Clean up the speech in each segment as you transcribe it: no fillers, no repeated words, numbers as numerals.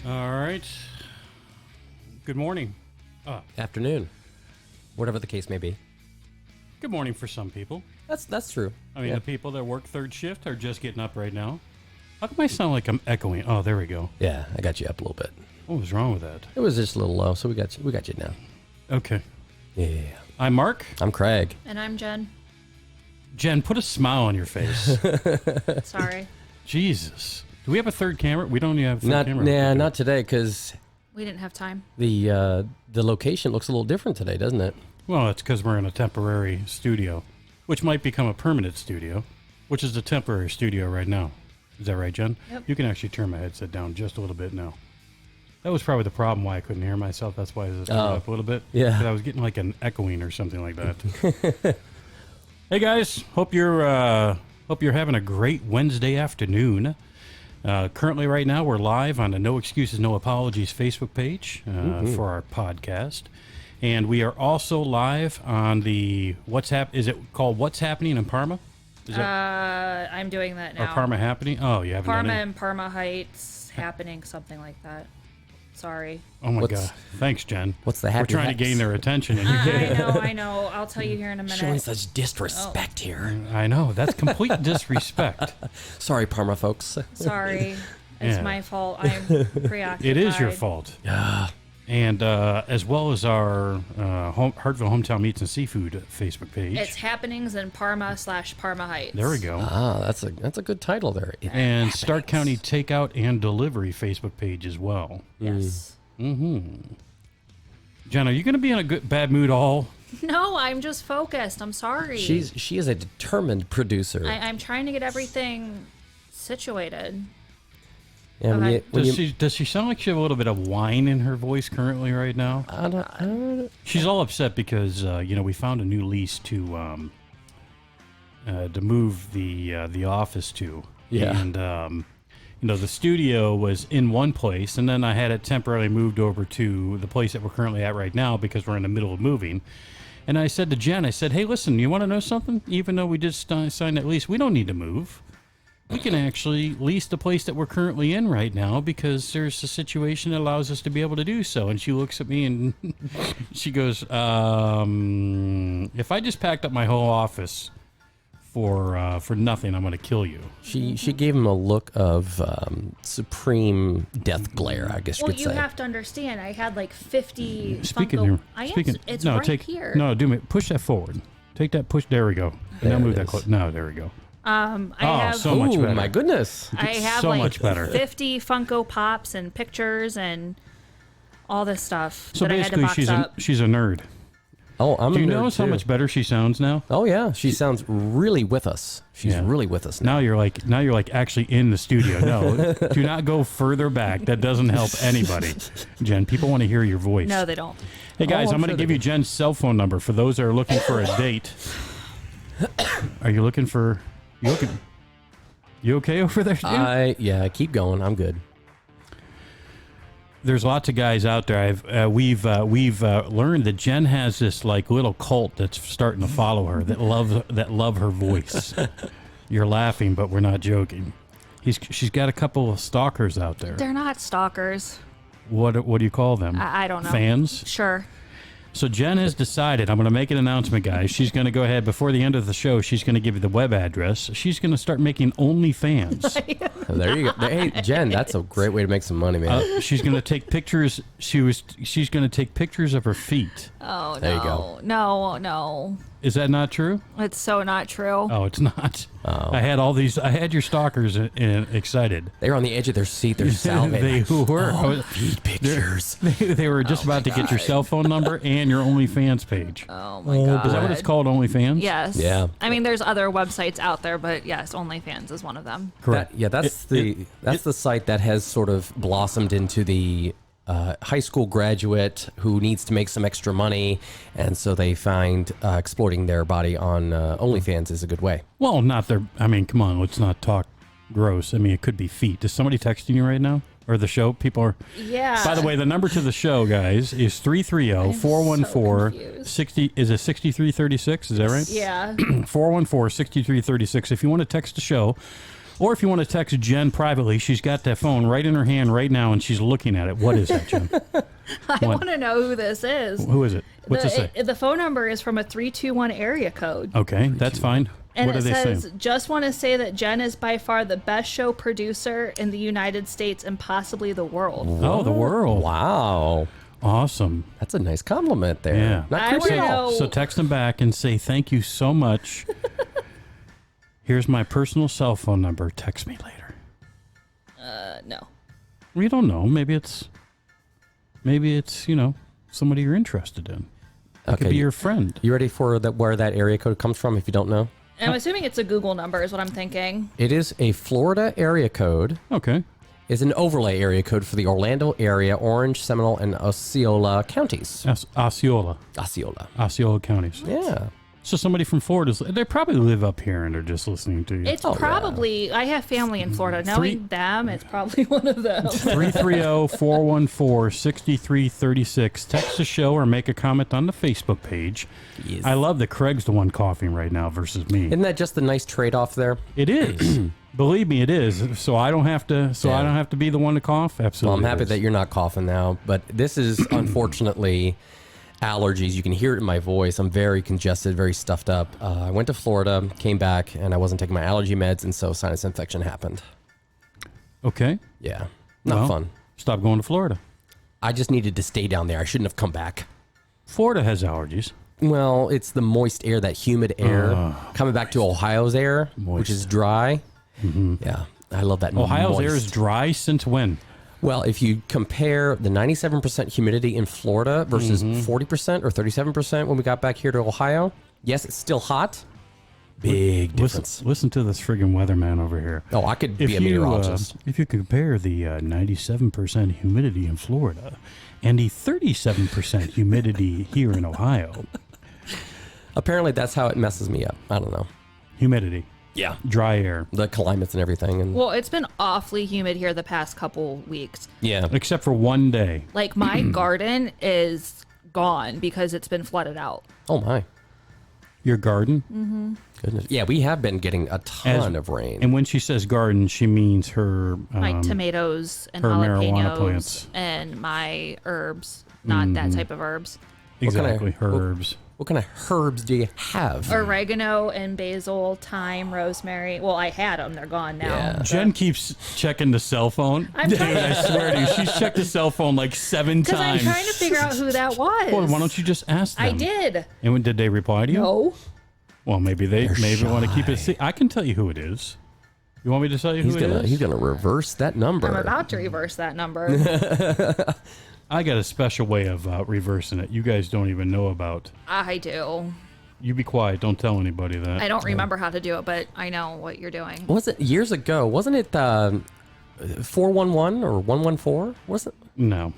All right. Good morning. Afternoon. Whatever the case may be. Good morning for some people. That's true. I mean, the people that work third shift are just getting up right now. How come I sound like I'm echoing? Oh, there we go. Yeah, I got you up a little bit. What was wrong with that? It was just a little low, so we got you now. Okay. Yeah. I'm Mark. I'm Craig. And I'm Jen. Jen, put a smile on your face. Sorry. Jesus. Do we have a third camera? We don't even have a third camera. Yeah, not today, because We didn't have time. the location looks a little different today, doesn't it? Well, it's because we're in a temporary studio, which might become a permanent studio, which is a temporary studio right now. Is that right, Jen? Yep. You can actually turn my headset down just a little bit now. That was probably the problem why I couldn't hear myself. That's why I was up a little bit. Yeah. 'Cause I was getting like an echoing or something like that. Hey guys, hope you're having a great Wednesday afternoon. Currently, right now, we're live on the No Excuses, No Apologies Facebook page for our podcast. And we are also live on the is it called What's Happening in Parma? Is that, I'm doing that or now. Parma Happening? Oh, you haven't Parma done it? and Parma Heights happening, something like that. Sorry. Oh my What's- God. Thanks, Jen. What's the We're happy trying to Heights? gain their attention. And I know. I'll tell you here in a minute. Showing such disrespect here. I know. That's complete disrespect. Sorry, Parma folks. Sorry. It's Yeah. my fault. I'm preoccupied. It is your fault. And as well as our Hartville Hometown Meats and Seafood Facebook page. It's happenings in Parma/Parma Heights. There we go. That's a good title there. And Stark County Takeout and Delivery Facebook page as well. Yes. Jen, are you going to be in a bad mood all? No, I'm just focused. I'm sorry. She is a determined producer. I'm trying to get everything situated. And Okay. Does she sound like she has a little bit of whine in her voice currently right now? I don't, She's all upset because we found a new lease to move the office to. Yeah. And the studio was in one place, and then I had it temporarily moved over to the place that we're currently at right now because we're in the middle of moving. And I said to Jen, hey, listen, you want to know something? Even though we just signed that lease, we don't need to move. We can actually lease the place that we're currently in right now because there's a situation that allows us to be able to do so. And she looks at me and she goes, if I just packed up my whole office for nothing, I'm going to kill you. She gave him a look of supreme death glare, I guess you Well, could you say. have to understand, I had like 50 Speaking Funko. here, It's no, right here. No, push that forward. Take that push. There we go. And now There move it that is. close. No, there we go. I have so much Oh better. my goodness! I have so like much better. 50 Funko Pops and pictures and all this stuff So that I had to basically, box up. she's a nerd. Oh, I'm Do you a nerd notice how too. much better she sounds now? Oh yeah, she sounds really with us. She's Yeah. really with us now. Now you're like actually in the studio. No, do not go further back. That doesn't help anybody. Jen, people want to hear your voice. No, they don't. Hey guys, I'm I'm going sure to give they you Jen's cell phone number for those that are looking for a date. Are you looking for? You okay over there, Jen? Keep going. I'm good. There's lots of guys out there. We've learned that Jen has this like little cult that's starting to follow her that love her voice. You're laughing, but we're not joking. She's got a couple of stalkers out there. They're not stalkers. What do you call them? I don't know. Fans. Sure. So Jen has decided, I'm going to make an announcement, guys. She's going to go ahead, before the end of the show, she's going to give you the web address. She's going to start making OnlyFans. There you go. Hey, Jen, that's a great way to make some money, man. She's going to take pictures. She's going to take pictures of her feet. Oh, There no. you go. No. Is that not true? It's so not true. Oh, it's not. Oh. I had your stalkers excited. They're on the edge of their seat. They're salivating. They were. Feed pictures. They were just about to get your cell phone number and your OnlyFans page. Oh, my God. Is that what it's called, OnlyFans? Yes. Yeah. I mean, there's other websites out there, but yes, OnlyFans is one of them. Correct. That's the site that has sort of blossomed into the high school graduate who needs to make some extra money, and so they find exploiting their body on OnlyFans is a good way. Well, not their. I mean, come on, let's not talk gross. I mean, it could be feet. Is somebody texting you right now? Or the show? People are. Yeah. By the way, the number to the show, guys, is 330-414-60. Is it 6336? Is that right? Yeah. 414-6336. If you want to text the show, Or if you want to text Jen privately, she's got that phone right in her hand right now, and she's looking at it. What is that, Jen? I want to know who this is. Who is it? What's it say? The phone number is from a 321 area code. Okay, that's fine. And what it are they says, saying? just want to say that Jen is by far the best show producer in the United States and possibly the world. Oh, the world. Wow. Awesome. That's a nice compliment there. Yeah. Not I creepy at wanna all. know- So text them back and say, thank you so much. Here's my personal cell phone number. Text me later. No. We don't know. Maybe it's, somebody you're interested in. It could be your friend. You ready for where that area code comes from if you don't know? I'm assuming it's a Google number is what I'm thinking. It is a Florida area code. Okay. Is an overlay area code for the Orlando area, Orange, Seminole, and Osceola counties. Osceola. Osceola counties. Yeah. So somebody from Florida, they probably live up here and are just listening to you. It's probably, I have family in Florida. Knowing them, it's probably one of them. 330-414-6336. Text the show or make a comment on the Facebook page. Yes. I love that Craig's the one coughing right now versus me. Isn't that just a nice trade-off there? It is. Believe me, it is. So I don't have to. I don't have to be the one to cough. Absolutely. Well, I'm happy that you're not coughing now, but this is unfortunately allergies. You can hear it in my voice. I'm very congested, very stuffed up. I went to Florida, came back, and I wasn't taking my allergy meds, and so sinus infection happened. Okay. Yeah, not fun. Stop going to Florida. I just needed to stay down there. I shouldn't have come back. Florida has allergies. Well, it's the moist air, that humid air, coming back to Ohio's air, which is dry. Mm-hmm. Yeah, I love that. Ohio's moist air is dry since when? Well, if you compare the 97% humidity in Florida versus 40% or 37% when we got back here to Ohio, yes, it's still hot. Big difference. Listen to this friggin' weatherman over here. Oh, I could be a meteorologist. If you compare the 97% humidity in Florida and the 37% humidity here in Ohio. Apparently, that's how it messes me up. I don't know. Humidity. Yeah. Dry air. The climates and everything. And Well, it's been awfully humid here the past couple weeks. yeah. Except for one day. Like my garden is gone because it's been flooded out. Oh, my. Your garden? Goodness. Yeah, we have been getting a ton of rain. And when she says garden, she means her... My tomatoes and her marijuana jalapenos plants. and my herbs, not that type of herbs. exactly, kind of- herbs. What kind of herbs do you have? Oregano and basil, thyme, rosemary. Well, I had them. They're gone now. Yeah. Jen keeps checking the cell phone. I'm Dude, trying- I swear to you, she's checked the cell phone like 7 Because I'm times. trying to figure out who that was. Well, why don't you just ask them? I did. And when did they reply to you? No. Well, maybe they They're want to keep it. shy. I can tell you who it is. You want me to tell you He's who it is? he's gonna reverse that number. I'm about to reverse that number. I got a special way of reversing it. You guys don't even know about. I do. You be quiet. Don't tell anybody that. I don't remember how to do it, but I know what you're doing. Was it years ago? Wasn't it 411 or 114? Was it? No.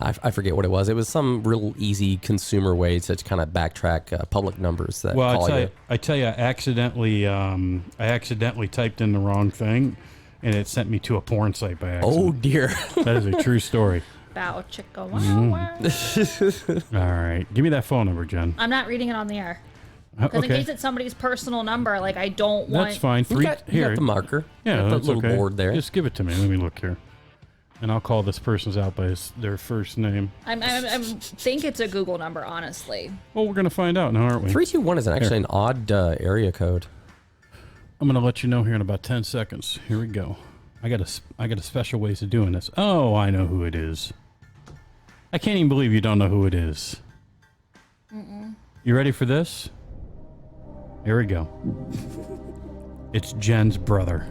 I forget what it was. It was some real easy consumer way to kind of backtrack public numbers that Well, call you. I tell you, I accidentally typed in the wrong thing, and it sent me to a porn site by accident. Oh dear. That is a true story. Bow chicka wow wow. All right, give me that phone number, Jen. I'm not reading it on the air. Because in Okay, case it's somebody's personal number, like I don't want. that's fine. You got the marker. Yeah, You got that's the little okay. board there. Just give it to me. Let me look here, and I'll call this person's out by their first name. I think it's a Google number, honestly. Well, we're gonna find out now, aren't we? 321 is actually an odd area code. I'm gonna let you know here in about 10 seconds. Here we go. I got a special ways of doing this. Oh, I know who it is. I can't even believe you don't know who it is. You ready for this? Here we go. It's Jen's brother.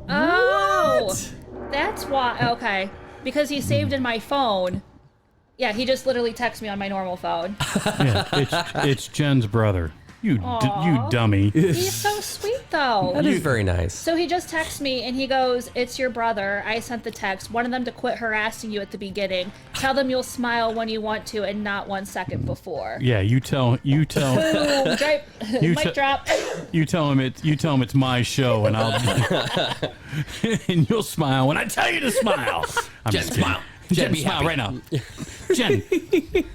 Oh, that's why. Okay, because he saved in my phone. Yeah, he just literally texted me on my normal phone. Yeah, it's Jen's brother. You dummy. He's so sweet, though. That is very nice. So he just texts me and he goes, "It's your brother." I sent the text. Wanted them to quit harassing you at the beginning. Tell them you'll smile when you want to and not 1 second before. Yeah, you tell Boom, drop, mic drop. you tell him it's my show, and I'll and you'll smile when I tell you to smile. I'm Jen, just kidding. smile. Jen, Jen, be smile happy. right now.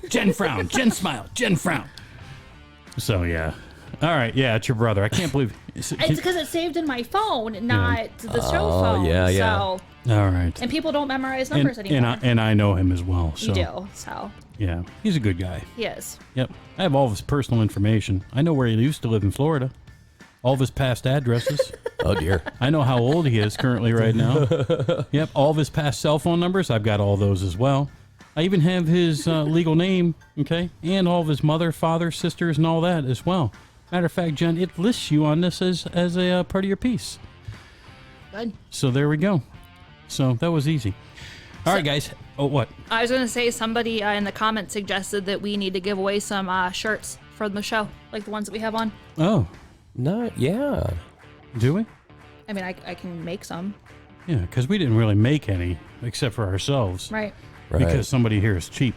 Jen frown. Jen smile. Jen frown. So yeah, All right, yeah, it's your brother. I can't believe. It's because it's saved in my phone, not the show phone. yeah. So, All right. and people don't memorize numbers anymore. And I know him as well. So. You do, so. Yeah, he's a good guy. He is. Yep. I have all of his personal information. I know where he used to live in Florida. All of his past addresses. Oh, dear. I know how old he is currently right now. Yep. All of his past cell phone numbers. I've got all those as well. I even have his legal name, okay, and all of his mother, father, sisters, and all that as well. Matter of fact, Jen, it lists you on this as a part of your piece. Good. So there we go. So that was easy. All right, guys. Oh, what? I was going to say somebody in the comments suggested that we need to give away some shirts from the show, like the ones that we have on. Oh, No, yeah. do we? I mean, I can make some. Yeah, because we didn't really make any except for ourselves. Right. Because somebody here is cheap.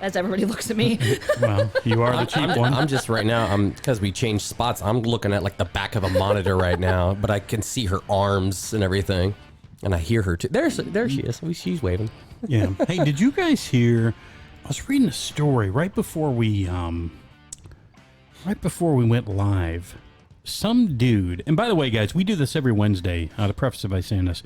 As everybody looks at me. Well, you are the cheap one. I'm just right now, because we changed spots, I'm looking at like the back of a monitor right now, but I can see her arms and everything. And I hear her too. There she is. She's waving. Yeah. Hey, did you guys hear? I was reading a story right before we went live. Some dude, and by the way, guys, we do this every Wednesday. To preface it by saying this,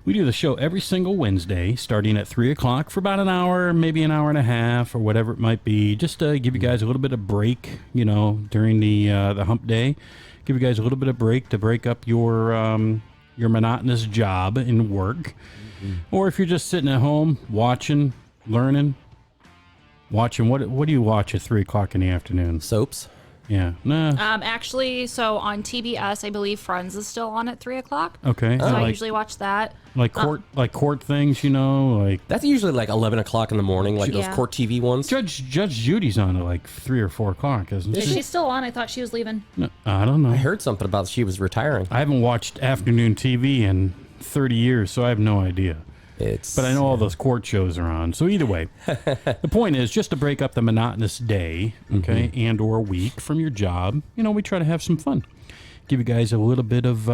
we do the show every single Wednesday, starting at 3 o'clock for about an hour, maybe an hour and a half, or whatever it might be, just to give you guys a little bit of break, during the hump day. Give you guys a little bit of break to break up your monotonous job and work. Or if you're just sitting at home watching, learning, watching, what do you watch at 3 o'clock in the afternoon? Soaps. Yeah. Nah. Actually, so on TBS, I believe Friends is still on at 3 o'clock. Okay. So I usually watch that. Like court things, like That's usually like 11 o'clock in the morning, like those Yeah. court TV ones. Judge Judy's on at like 3 or 4 o'clock, isn't Is she? she still on? I thought she was leaving. No, I don't know. I heard something about she was retiring. I haven't watched afternoon TV in 30 years, so I have no idea. But I know all those court shows are on. So either way, the point is just to break up the monotonous day, okay, and or week from your job. We try to have some fun. Give you guys a little bit of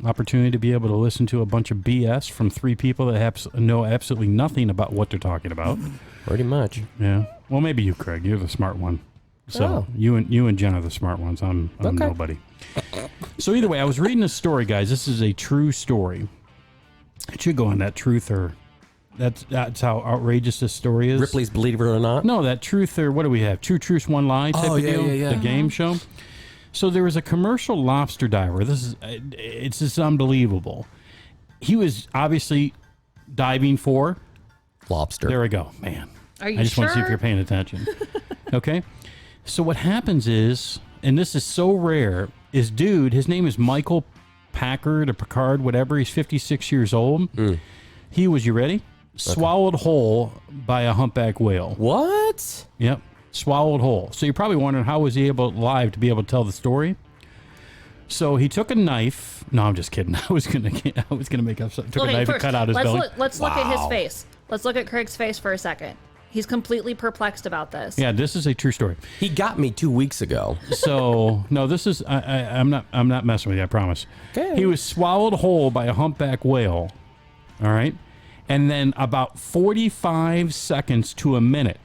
opportunity to be able to listen to a bunch of BS from 3 people that know absolutely nothing about what they're talking about. Pretty much. Yeah. Well, maybe you, Craig. You're the smart one. So you and Jen are the smart ones. I'm nobody. So either way, I was reading a story, guys. This is a true story. It should go on that truth or that's how outrageous this story is. Ripley's Believe It or Not? No, that truth or what do we have? True Truth, One Lie type of deal? yeah. The game show. So there was a commercial lobster diver. It's just unbelievable. He was obviously diving for Lobster. There we go, man. Are you I just want to see if sure? you're paying attention. Okay. So what happens is, and this is so rare, is his name is Michael Packard or Picard, whatever. He's 56 years old. He was, you ready? Swallowed whole by a humpback whale. What? Yep. Swallowed whole. So you're probably wondering, how was he live to be able to tell the story? So he took a knife. No, I'm just kidding. I was gonna make up something. Took a knife and cut out his belly. Let's look at his face. Let's look at Craig's face for a second. He's completely perplexed about this. Yeah, this is a true story. He got me 2 weeks ago. So no, this is I'm not messing with you. I promise. Okay. He was swallowed whole by a humpback whale. All right, and then about 45 seconds to a minute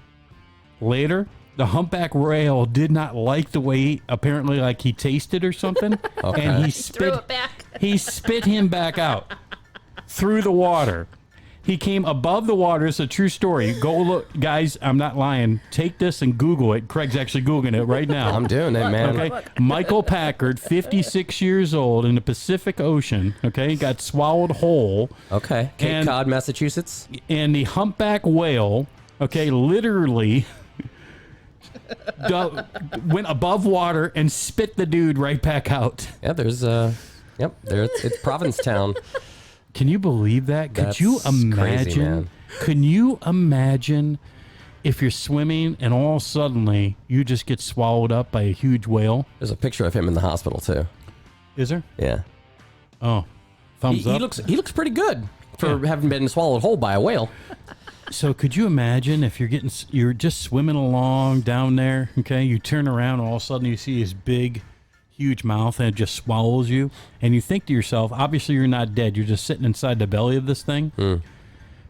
later, the humpback whale did not like the way apparently like he tasted or something, and he Threw it back. He spit him back out through the water. He came above the water. It's a true story. Go look, guys. I'm not lying. Take this and Google it. Craig's actually Googling it right now. I'm doing it, man. Okay. Michael Packard, 56 years old, in the Pacific Ocean. Okay. Got swallowed whole. Okay. Cape Cod, Massachusetts. And the humpback whale, okay, literally went above water and spit the dude right back out. Yeah, there's it's Provincetown. Can you believe that? Could you That's imagine? crazy, man. Can you imagine if you're swimming and all suddenly you just get swallowed up by a huge whale? There's a picture of him in the hospital too. Is there? Yeah. Oh, thumbs up. He looks pretty good for having been swallowed whole by a whale. So could you imagine if you're just swimming along down there, okay? You turn around and all of a sudden you see his big, huge mouth and it just swallows you. And you think to yourself, obviously you're not dead. You're just sitting inside the belly of this thing.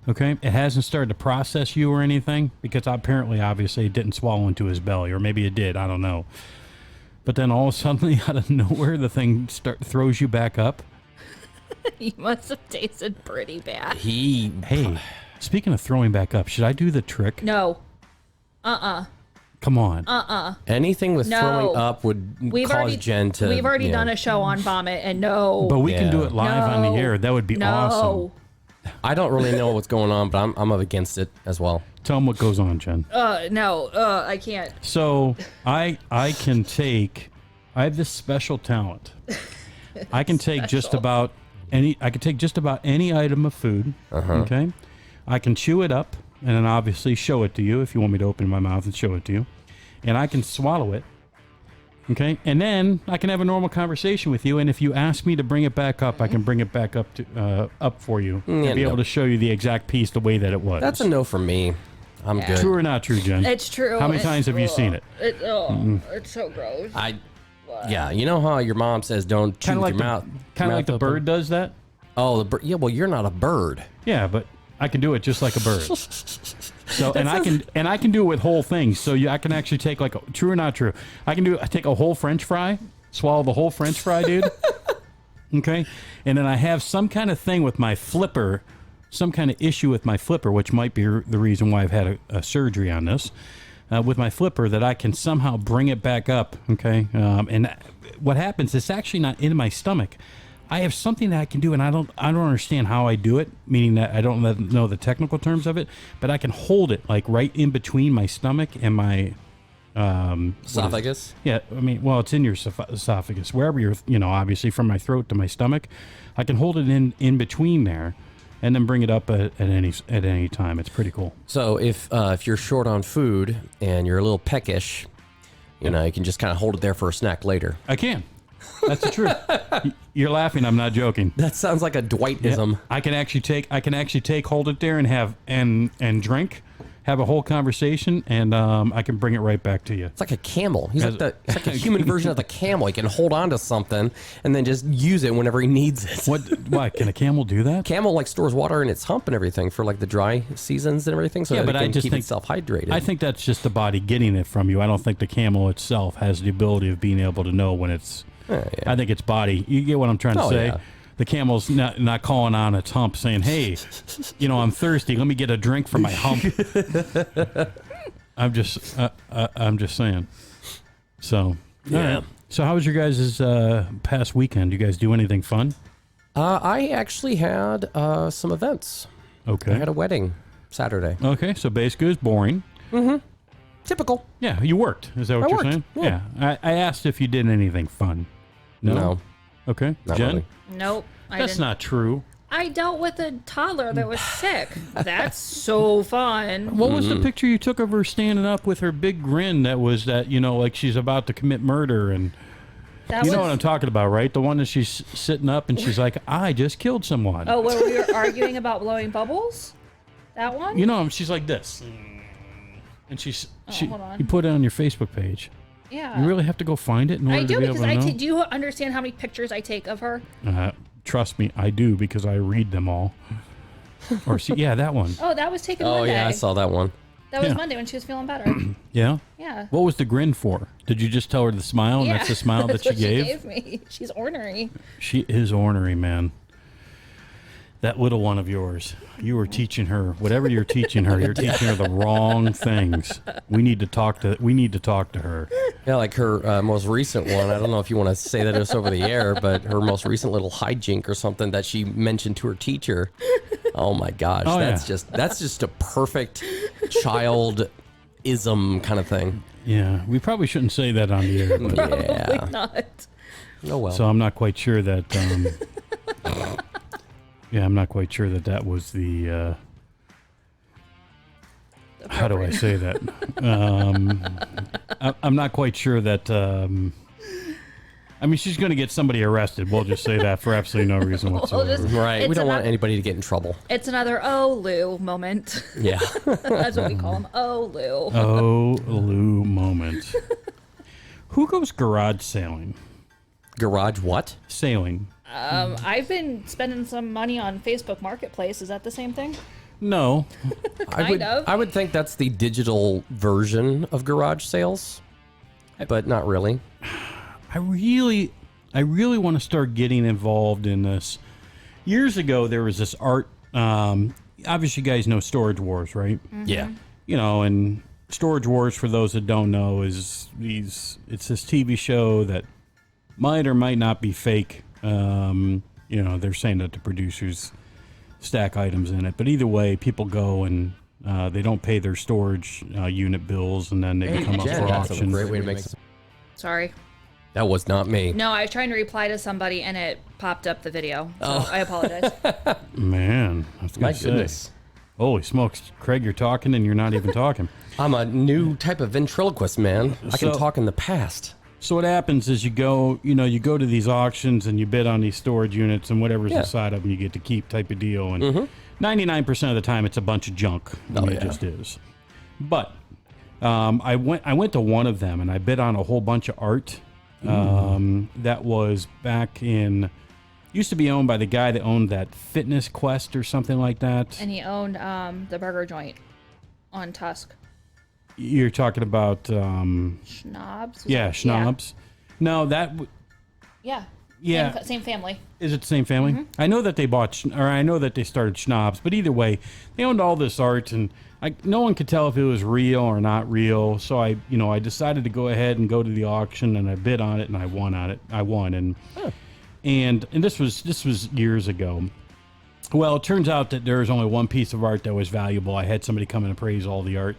Okay, it hasn't started to process you or anything because obviously, it didn't swallow into his belly, or maybe it did. I don't know. But then all of a sudden, out of nowhere, the thing throws you back up. He must have tasted pretty bad. Hey, speaking of throwing back up, should I do the trick? No. Come on. Anything with No. throwing up would cause Jen to. We've already done a show on vomit, and no. But we can do it live on the No. air. That would be awesome. I don't really know what's going on, but I'm up against it as well. Tell them what goes on, Jen. No. I can't. So I have this special talent. I can take just about any item of food. Okay. I can chew it up and then obviously show it to you if you want me to open my mouth and show it to you. And I can swallow it. Okay. And then I can have a normal conversation with you. And if you ask me to bring it back up, I can bring it back up to up for you and be able to show you the exact piece the way that it was. That's a no from me. I'm good. True or not true, Jen? It's true. How many times have you seen it? It's so gross. Yeah, you know how your mom says don't chew with your mouth. Kind of like the bird does that? Oh, the bird. Yeah, well, you're not a bird. Yeah, but I can do it just like a bird. So and I can do it with whole things. So I can actually take true or not true. I take a whole French fry, swallow the whole French fry, dude. Okay, and then I have some kind of thing with my flipper, some kind of issue with my flipper, which might be the reason why I've had a surgery on this. With my flipper, that I can somehow bring it back up. Okay, and what happens? It's actually not in my stomach. I have something that I can do, and I don't understand how I do it. Meaning that I don't know the technical terms of it, but I can hold it like right in between my stomach and my esophagus. Yeah, I mean, well, it's in your esophagus, wherever you're. Obviously from my throat to my stomach, I can hold it in between there. And then bring it up at any time. It's pretty cool. So if you're short on food and you're a little peckish, you can just kind of hold it there for a snack later. I can. That's the truth. You're laughing. I'm not joking. That sounds like a Dwightism. Yeah, I can actually take, hold it there, and have and drink, have a whole conversation, and I can bring it right back to you. It's like a camel. He's like a human version of the camel. He can hold on to something and then just use it whenever he needs it. Why can a camel do that? Camel stores water in its hump and everything for the dry seasons and everything, so that it can keep itself hydrated. I think that's just the body getting it from you. I don't think the camel itself has the ability of being able to know when it's. Yeah. I think it's body. You get what I'm trying to say? Yeah. The camel's not calling on its hump saying, hey, I'm thirsty. Let me get a drink from my hump. I'm just saying. So, yeah. Right. So how was your guys' past weekend? You guys do anything fun? I actually had some events. Okay. I had a wedding Saturday. Okay, so basically it's boring. Mm-hmm. Typical. Yeah, you worked. Is that what you're saying? Yeah. I asked if you did anything fun. No. Okay. Not Jen? really. Nope. That's not true. I dealt with a toddler that was sick. That's so fun. What was the picture you took of her standing up with her big grin like she's about to commit murder? And you know what I'm talking about, right? The one that she's sitting up and she's like, I just killed someone. Oh, where we were arguing about blowing bubbles? That one? She's like this. And hold on. You put it on your Facebook page. Yeah. You really have to go find it in order I do to be because able to know? do you understand how many pictures I take of her? Trust me, I do because I read them all. Or see, yeah, that one. Oh, that was taken Oh, Monday. yeah, I saw that one. That was Monday when she was feeling better. Yeah? Yeah. What was the grin for? Did you just tell her the smile and that's the smile that she what gave? She gave me. She's ornery. She is ornery, man. That little one of yours, you were teaching her whatever you're teaching her. You're teaching her the wrong things. We need to talk to her. Yeah, like her most recent one. I don't know if you want to say that it's over the air, but her most recent little hijink or something that she mentioned to her teacher. Oh my gosh, that's just a perfect child-ism kind of thing. Yeah, we probably shouldn't say that on the air. But Probably not. Oh well. So I'm not quite sure that. Yeah, I'm not quite sure that was the. How do I say that? I'm not quite sure that. I mean, she's going to get somebody arrested. We'll just say that for absolutely no reason whatsoever. Right. We don't want anybody to get in trouble. It's another Lou moment. Yeah. That's what we call him. Lou. Lou moment. Who goes garage sailing? Garage what? Sailing. I've been spending some money on Facebook Marketplace. Is that the same thing? No. Kind of. I would think that's the digital version of garage sales, but not really. I really want to start getting involved in this. Years ago, there was this art. Obviously, you guys know Storage Wars, right? Mm-hmm. Yeah. And Storage Wars, for those that don't know, it's this TV show that might or might not be fake. They're saying that the producers stack items in it, but either way, people go and they don't pay their storage unit bills, and then they become up for That's a auction. great way to make. Sorry. That was not me. No, I was trying to reply to somebody and it popped up the video. So I apologize. Man, I was My gonna say, goodness. holy smokes, Craig, you're talking and you're not even talking. I'm a new type of ventriloquist, man. I can So- talk in the past. So what happens is you go to these auctions and you bid on these storage units, and whatever's Yeah. inside of them you get to keep, type of deal. And 99% of the time it's a bunch of junk. I mean, Oh, It yeah. just is. But I went to one of them and I bid on a whole bunch of art that was back in. Used to be owned by the guy that owned that Fitness Quest or something like that. And he owned the burger joint on Tusk. You're talking about Schnabs? yeah, Schnabs. No, Yeah. Yeah. Same family. is it the same family? I know that they I know that they started Schnabs, but either way, they owned all this art, and no one could tell if it was real or not real. So I decided to go ahead and go to the auction, and I bid on it, and I won on it. I won, and this was years ago. Well, it turns out that there was only one piece of art that was valuable. I had somebody come and appraise all the art.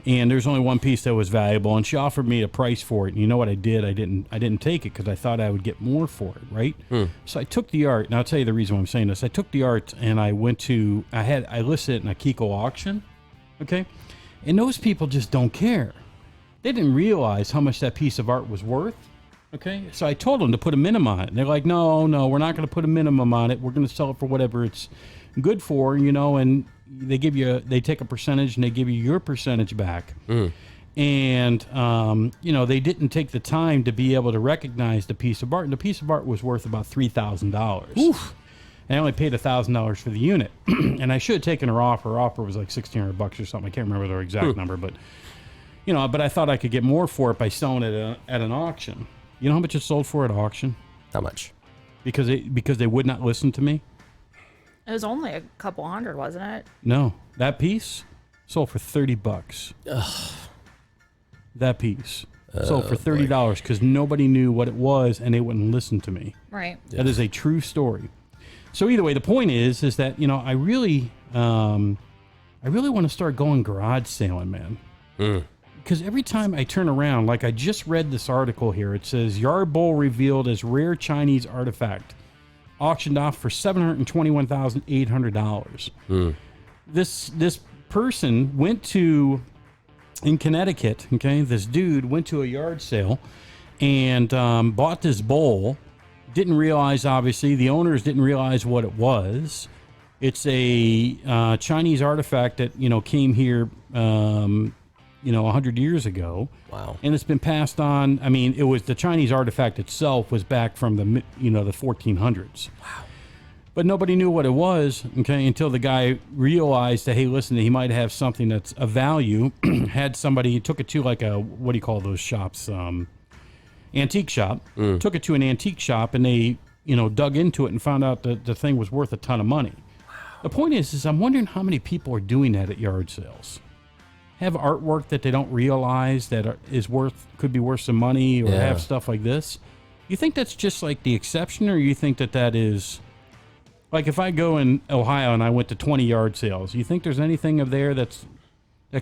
And there's only one piece that was valuable, and she offered me a price for it. And you know what I did? I didn't take it because I thought I would get more for it, right? So I took the art, and I'll tell you the reason why I'm saying this. I took the art and I listed it in a Kiko auction, okay? And those people just don't care. They didn't realize how much that piece of art was worth, okay? So I told them to put a minimum on it. And they're like, no, we're not going to put a minimum on it. We're going to sell it for whatever it's good for, and they take a percentage and they give you your percentage back. And they didn't take the time to be able to recognize the piece of art, and the piece of art was worth about $3,000. I only paid $1,000 for the unit, and I should have taken her offer. Her offer was like $1,600 or something. I can't remember the exact number, but but I thought I could get more for it by selling it at an auction. You know how much it sold for at auction? How much? Because they would not listen to me. It was only a couple hundred, wasn't it? No, that piece sold for $30. That piece sold for $30 because nobody knew what it was and they wouldn't listen to me. Right. That is a true story. So either way, the point is that I really want to start going garage sailing, man. Because every time I turn around, like I just read this article here, it says Yard Bowl revealed as rare Chinese artifact, auctioned off for $721,800. This person went in Connecticut. Okay, this dude went to a yard sale and bought this bowl. Didn't realize, obviously, the owners didn't realize what it was. It's a Chinese artifact that came here 100 years ago. Wow. And it's been passed on. I mean, it was the Chinese artifact itself was back from the 1400s. Wow. But nobody knew what it was, okay, until the guy realized that, hey, listen, he might have something that's of value. Had somebody, took it to like a, what do you call those shops? Antique shop. Took it to an antique shop, and they, dug into it and found out that the thing was worth a ton of money. Wow. The point is I'm wondering how many people are doing that at yard sales. Have artwork that they don't realize that could be worth some money, or have stuff like this. You think that's just like the exception, or you think that is like if I go in Ohio and I went to 20 yard sales, you think there's anything of there that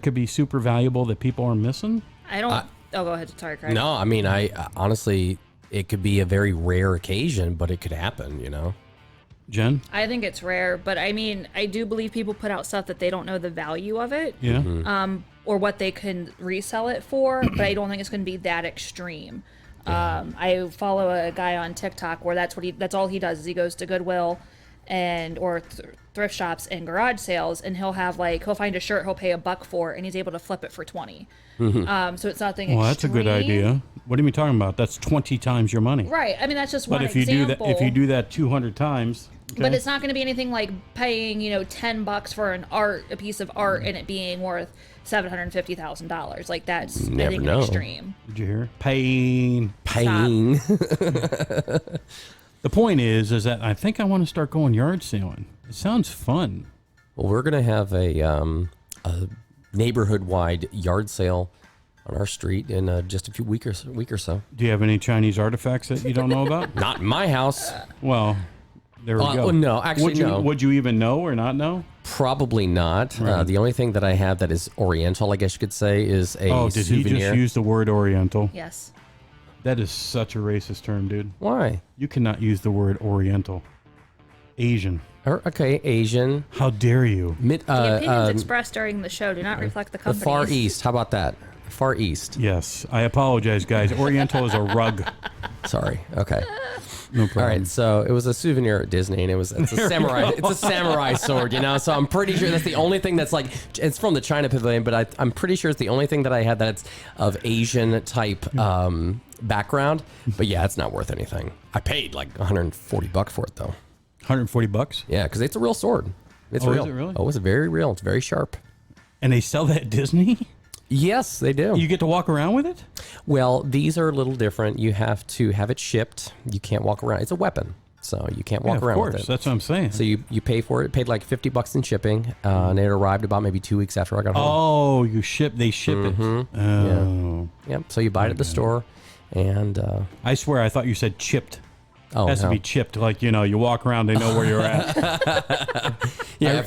could be super valuable that people are missing? I don't. Go ahead. Sorry, Craig. No, I mean, I honestly, it could be a very rare occasion, but it could happen, Jen? I think it's rare, but I mean, I do believe people put out stuff that they don't know the value of it. Yeah. Or what they can resell it for, but I don't think it's going to be that extreme. I follow a guy on TikTok where that's all he does is he goes to Goodwill or thrift shops and garage sales, and he'll find a shirt he'll pay $1 for, and he's able to flip it for 20. So it's nothing extreme. Well, that's a good idea. What are you talking about? That's 20 times your money. Right. I mean, that's just one But if example. you do that 200 times, But it's not going to be anything like paying, $10 for a piece of art, and it being worth $750,000. Like that's I think an extreme. Did you hear? Pain. The point is that I think I want to start going yard sailing. It sounds fun. Well, we're gonna have a neighborhood-wide yard sale on our street in just a week or so. Do you have any Chinese artifacts that you don't know about? Not in my house. Well, there we go. No, actually, no. Would you even know or not know? Probably not. Right. The only thing that I have that is Oriental, I guess you could say, is a did souvenir. he just use the word Oriental? Yes. That is such a racist term, dude. Why? You cannot use the word Oriental. Asian. Okay, Asian. How dare you? The opinions expressed during the show do not reflect the The company's. Far East. How about that? Far East. Yes, I apologize, guys. Oriental is a rug. Sorry. Okay. No problem. All right. So it was a souvenir at Disney, and it's a samurai. It's a samurai sword, So I'm pretty sure that's the only thing that's like. It's from the China Pavilion, but I'm pretty sure it's the only thing that I had that's of Asian type background. But yeah, it's not worth anything. I paid like $140 for it though. $140? Yeah, because it's a real sword. It's real. Is it really? Oh, it's very real. It's very sharp. And they sell that at Disney? Yes, they do. You get to walk around with it? Well, these are a little different. You have to have it shipped. You can't walk around. It's a weapon, so you can't walk around with it. That's what I'm saying. So you pay for it. Paid like $50 in shipping, and it arrived about maybe 2 weeks after I got home. Oh, they ship it. Oh. Yeah. Yep. So you buy it at the store, and I swear I thought you said chipped. Oh, it has to be chipped. Like, you walk around, they know where you're at. Yeah,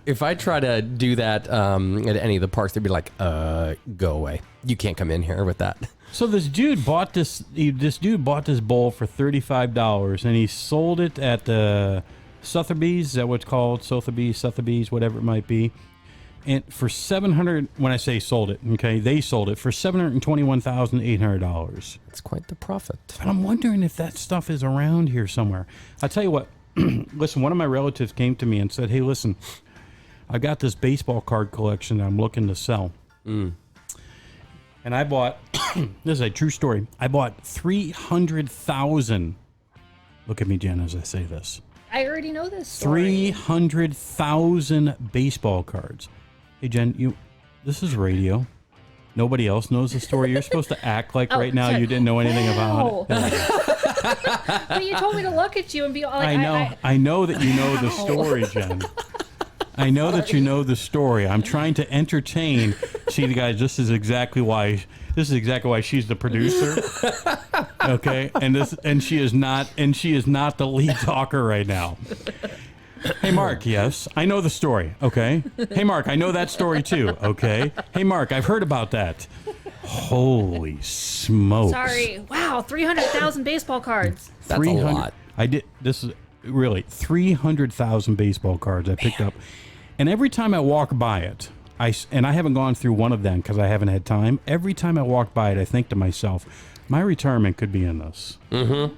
if I try to do that at any of the parks, they'd be like, go away. You can't come in here with that. So this dude bought this bowl for $35, and he sold it at the Sotheby's. Is that what it's called? Sotheby's, whatever it might be. And for $700, when I say sold it, okay, they sold it for $721,800. It's quite the profit. And I'm wondering if that stuff is around here somewhere. I'll tell you what. Listen, one of my relatives came to me and said, "Hey, listen, I got this baseball card collection that I'm looking to sell." And I bought, this is a true story, I bought 300,000. Look at me, Jen, as I say this. I already know this story. 300,000 baseball cards. Hey, Jen, this is radio. Nobody else knows the story. You're supposed to act like right now you didn't know anything about it. But you told me to look at you and be like, I know that you know the story, Jen. I know that you know the story. I'm trying to entertain. See, guys, this is exactly why she's the producer. Okay, and she is not the lead talker right now. Hey, Mark, yes, I know the story, okay? Hey, Mark, I know that story too, okay? Hey, Mark, I've heard about that. Holy smokes. Sorry. Wow, 300,000 baseball cards. That's a lot. This is really 300,000 baseball cards I picked up. And every time I walk by it, I haven't gone through one of them because I haven't had time. Every time I walk by it, I think to myself, my retirement could be in this. Mm-hmm.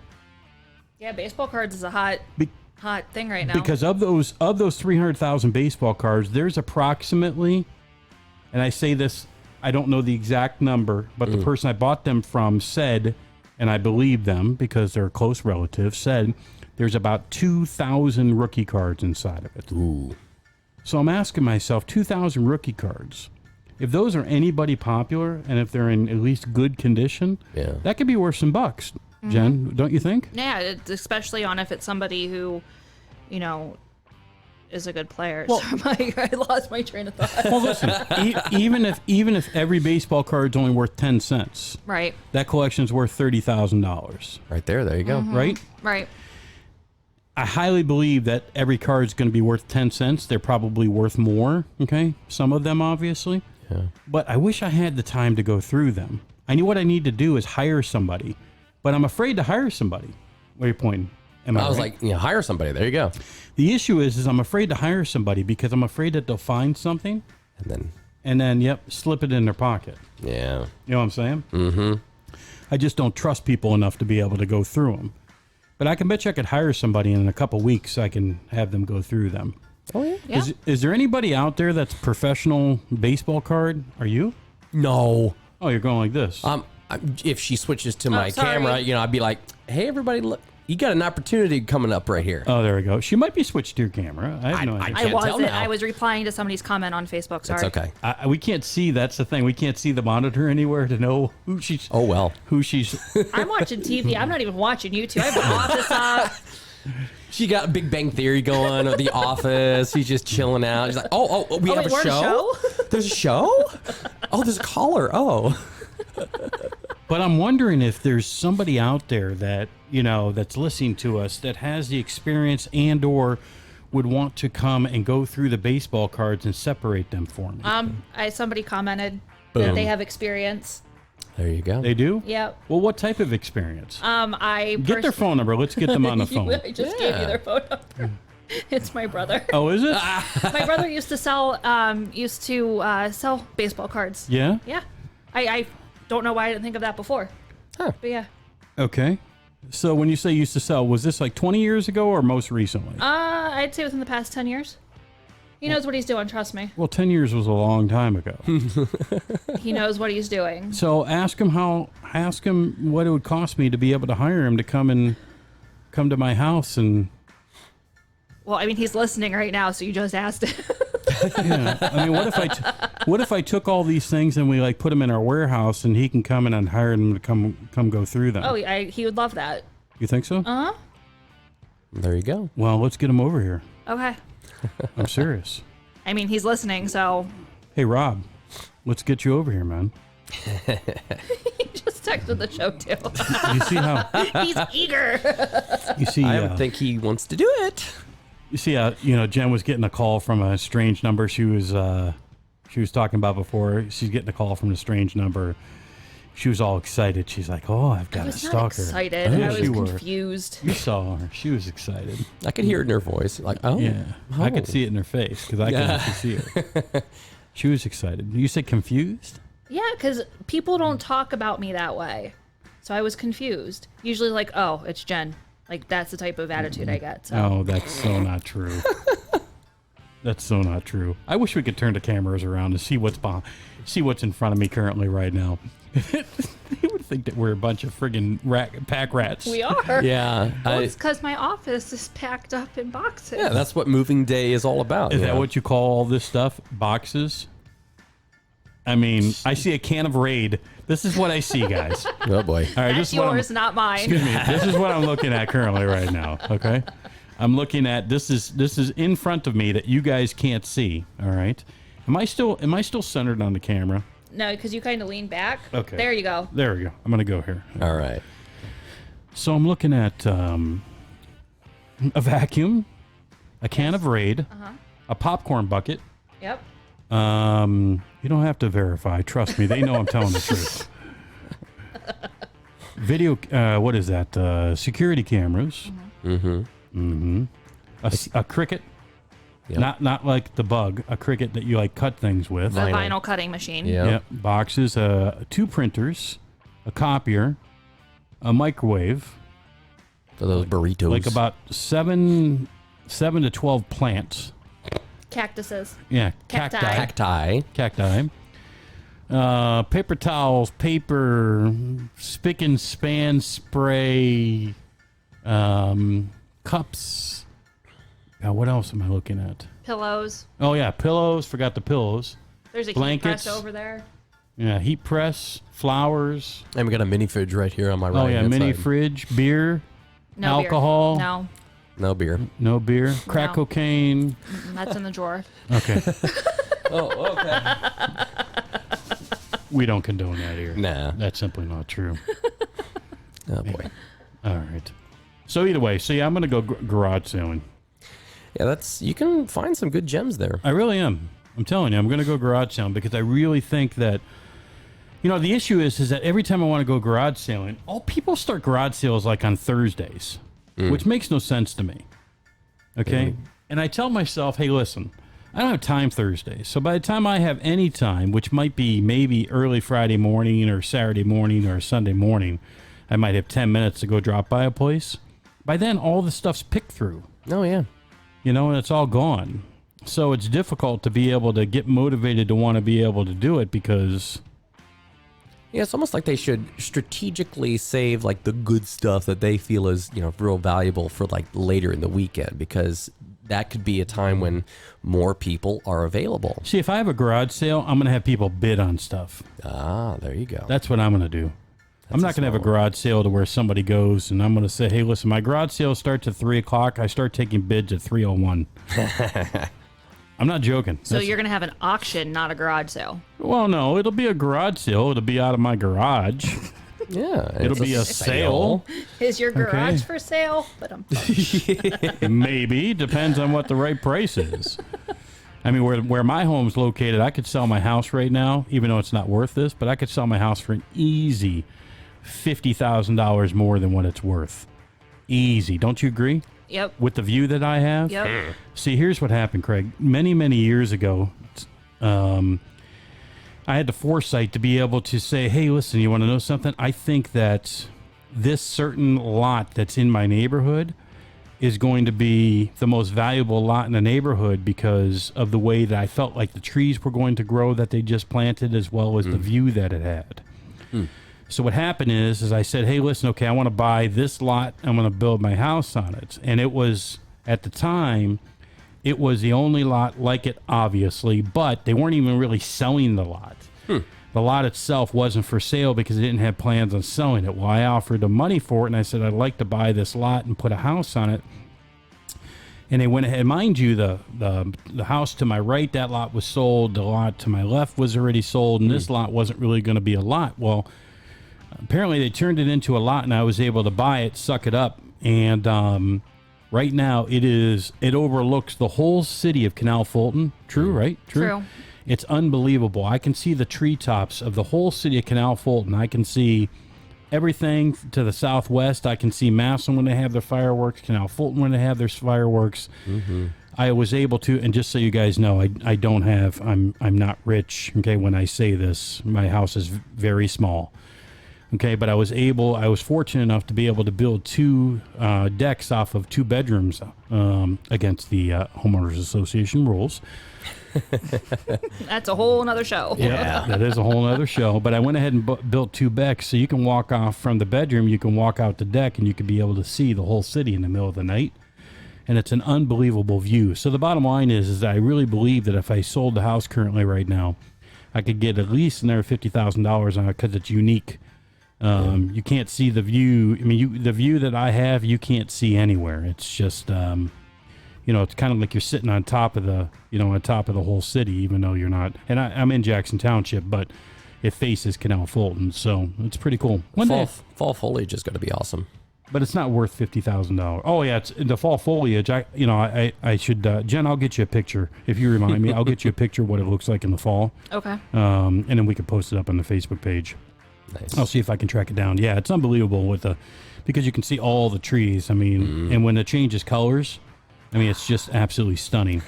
Yeah, baseball cards is a hot thing right now. Because of those 300,000 baseball cards, there's approximately, and I say this, I don't know the exact number, but the person I bought them from said, and I believe them because they're a close relative, said there's about 2,000 rookie cards inside of it. Ooh. So I'm asking myself, 2,000 rookie cards. If those are anybody popular and if they're in at least good condition, that could be worth some bucks. Jen, don't you think? Yeah, especially on if it's somebody who, is a good player. Well, so I lost my train of thought. Well, listen, even if every baseball card's only worth 10 cents, right, that collection's worth $30,000. Right there. There you go. Right? Right. I highly believe that every card's going to be worth 10 cents. They're probably worth more, okay? Some of them, obviously. Yeah. But I wish I had the time to go through them. I knew what I need to do is hire somebody. But I'm afraid to hire somebody. Where are you pointing? I was like, hire somebody. There you go. The issue is I'm afraid to hire somebody because I'm afraid that they'll find something. And then, slip it in their pocket. Yeah. You know what I'm saying? Mm-hmm. I just don't trust people enough to be able to go through them. But I can bet you I could hire somebody and in a couple weeks I can have them go through them. Oh, yeah? Is there anybody out there that's professional baseball card? Are you? No. Oh, you're going like this. If she switches to my camera, I'd be like, hey, everybody, look. you got an opportunity coming up right here. Oh, there we go. She might be switched to your camera. I have no idea. I can't tell wasn't. now. I was replying to somebody's comment on Facebook. Sorry. It's okay. We can't see. That's the thing. We can't see the monitor anywhere to know who she's. Oh, well. Who she's. I'm watching TV. I'm not even watching YouTube. I have the office up. She got Big Bang Theory going, or The Office. She's just chilling out. She's like, we have wait, a we're on a show? There's a show? Oh, there's a caller. Oh. But I'm wondering if there's somebody out there that, that's listening to us that has the experience and or would want to come and go through the baseball cards and separate them for me. Somebody commented Boom. that they have experience. There you go. They do? Yep. Well, what type of experience? I Get their phone number. Let's get them on the phone. I just gave you their phone number. It's my brother. Oh, is it? My brother used to sell baseball cards. Yeah? Yeah. I don't know why I didn't think of that before. Huh. But yeah. Okay. So when you say used to sell, was this like 20 years ago or most recently? I'd say within the past 10 years. He knows what he's doing, trust me. Well, 10 years was a long time ago. He knows what he's doing. So ask him what it would cost me to be able to hire him to come to my house and. Well, I mean, he's listening right now, so you just asked him. Yeah. I mean, what if I took all these things and we like put them in our warehouse and he can come in and hire them to come go through them? Oh, he would love that. You think so? Uh-huh. There you go. Well, let's get him over here. Okay. I'm serious. I mean, he's listening, so. Hey, Rob, let's get you over here, man. He just texted the show, too. You see how? He's eager. You see? I would think he wants to do it. You see how Jen was getting a call from a strange number. She was talking about before. She's getting a call from a strange number. She was all excited. She's like, "Oh, I've got I a was stalker." not excited. Yeah, I was you were. confused. You saw her. She was excited. I could hear it in her voice. Like, oh. Yeah, I could see it in her face because I could actually see it. She was excited. You said confused? Yeah, because people don't talk about me that way. So I was confused. Usually like, oh, it's Jen. Like, that's the type of attitude I get. So. Oh, that's so not true. That's so not true. I wish we could turn the cameras around and see what's in front of me currently right now. You would think that we're a bunch of friggin' pack rats. We are. Yeah. Well, it's because my office is packed up in boxes. Yeah, that's what moving day is all about. Is that what you call all this stuff? Boxes? I mean, I see a can of Raid. This is what I see, guys. Oh, boy. All right, That's yours, not mine. Excuse me. This is what I'm looking at currently right now. Okay, I'm looking at this is in front of me that you guys can't see. All right. Am I still centered on the camera? No, because you kind of lean back. Okay. There you go. There we go. I'm gonna go here. All right. So I'm looking at a vacuum, a can of Raid, a popcorn bucket. Yep. You don't have to verify. Trust me. They know I'm telling the truth. Video. What is that? Security cameras. A cricket. Yep. Not like the bug. A cricket that you like cut things with. The vinyl cutting machine. Yeah. Yep. Boxes. 2 printers, a copier, a microwave. For those burritos. Like about 7 to 12 plants. Cactuses. Yeah. Cacti. Cacti. Paper towels, paper, spick and span spray, cups. What else am I looking at? Pillows. Oh yeah, pillows. Forgot the pillows. There's a Blankets. heat press over there. Yeah, heat press, flowers. And we got a mini fridge right here on my right. Oh yeah, mini side. fridge, beer, No alcohol. Beer. No. No beer. No beer, crack No. cocaine. That's in the drawer. Okay, Oh, okay. we don't condone that here. Nah. That's simply not true. Oh, boy. All right. So either way, so yeah, I'm gonna go garage sailing. Yeah, you can find some good gems there. I really am. I'm telling you, I'm going to go garage sailing because I really think that, the issue is that every time I want to go garage sailing, all people start garage sales like on Thursdays, which makes no sense to me. Okay? And I tell myself, hey, listen, I don't have time Thursdays. So by the time I have any time, which might be maybe early Friday morning or Saturday morning or Sunday morning, I might have 10 minutes to go drop by a place. By then, all the stuff's picked through. Oh, yeah. And it's all gone. So it's difficult to be able to get motivated to want to be able to do it because Yeah, it's almost like they should strategically save like the good stuff that they feel is, real valuable for like later in the weekend, because that could be a time when more people are available. See, if I have a garage sale, I'm going to have people bid on stuff. Ah, there you go. That's what I'm going to do. I'm not going to have a garage sale to where somebody goes and I'm going to say, hey, listen, my garage sale starts at 3 o'clock. I start taking bids at 3:01. I'm not joking. So you're going to have an auction, not a garage sale. Well, no, it'll be a garage sale. It'll be out of my garage. Yeah. It'll be a sale. Is your garage for sale? But Maybe. Depends on what the right price is. I mean, where my home's located, I could sell my house right now, even though it's not worth this, but I could sell my house for an easy $50,000 more than what it's worth. Easy. Don't you agree? Yep. With the view that I have? Yep. See, here's what happened, Craig. Many, many years ago, I had the foresight to be able to say, hey, listen, you want to know something? I think that this certain lot that's in my neighborhood is going to be the most valuable lot in the neighborhood because of the way that I felt like the trees were going to grow that they just planted, as well as the view that it had. So what happened is I said, hey, listen, okay, I want to buy this lot. I'm going to build my house on it. And it was, at the time, it was the only lot like it, obviously, but they weren't even really selling the lot. The lot itself wasn't for sale because they didn't have plans on selling it. Well, I offered the money for it, and I said, I'd like to buy this lot and put a house on it. And they went ahead. Mind you, the house to my right, that lot was sold. The lot to my left was already sold, and this lot wasn't really going to be a lot. Well, apparently they turned it into a lot, and I was able to buy it, suck it up, and right now it overlooks the whole city of Canal Fulton. True, right? True. It's unbelievable. I can see the treetops of the whole city of Canal Fulton. I can see everything to the southwest. I can see Massillon when they have their fireworks, Canal Fulton when they have their fireworks. I was able to, and just so you guys know, I don't have, I'm not rich, okay, when I say this. My house is very small. Okay, but I was fortunate enough to be able to build 2 decks off of 2 bedrooms against the Homeowners Association rules. That's a whole nother show. Yeah, that is a whole other show. But I went ahead and built 2 decks, so you can walk off from the bedroom, you can walk out the deck, and you can be able to see the whole city in the middle of the night. And it's an unbelievable view. So the bottom line is that I really believe that if I sold the house currently right now, I could get at least another $50,000 on it because it's unique. You can't see the view. I mean, the view that I have, you can't see anywhere. It's just, it's kind of like you're sitting on top of the whole city, even though you're not. And I'm in Jackson Township, but it faces Canal Fulton, so it's pretty cool. Fall foliage is going to be awesome. But it's not worth $50,000. Oh yeah, it's the fall foliage. I should, Jen, I'll get you a picture if you remind me. I'll get you a picture of what it looks like in the fall. Okay. And then we can post it up on the Facebook page. Nice. I'll see if I can track it down. Yeah, it's unbelievable because you can see all the trees. I mean, and when it changes colors, I mean, it's just absolutely stunning.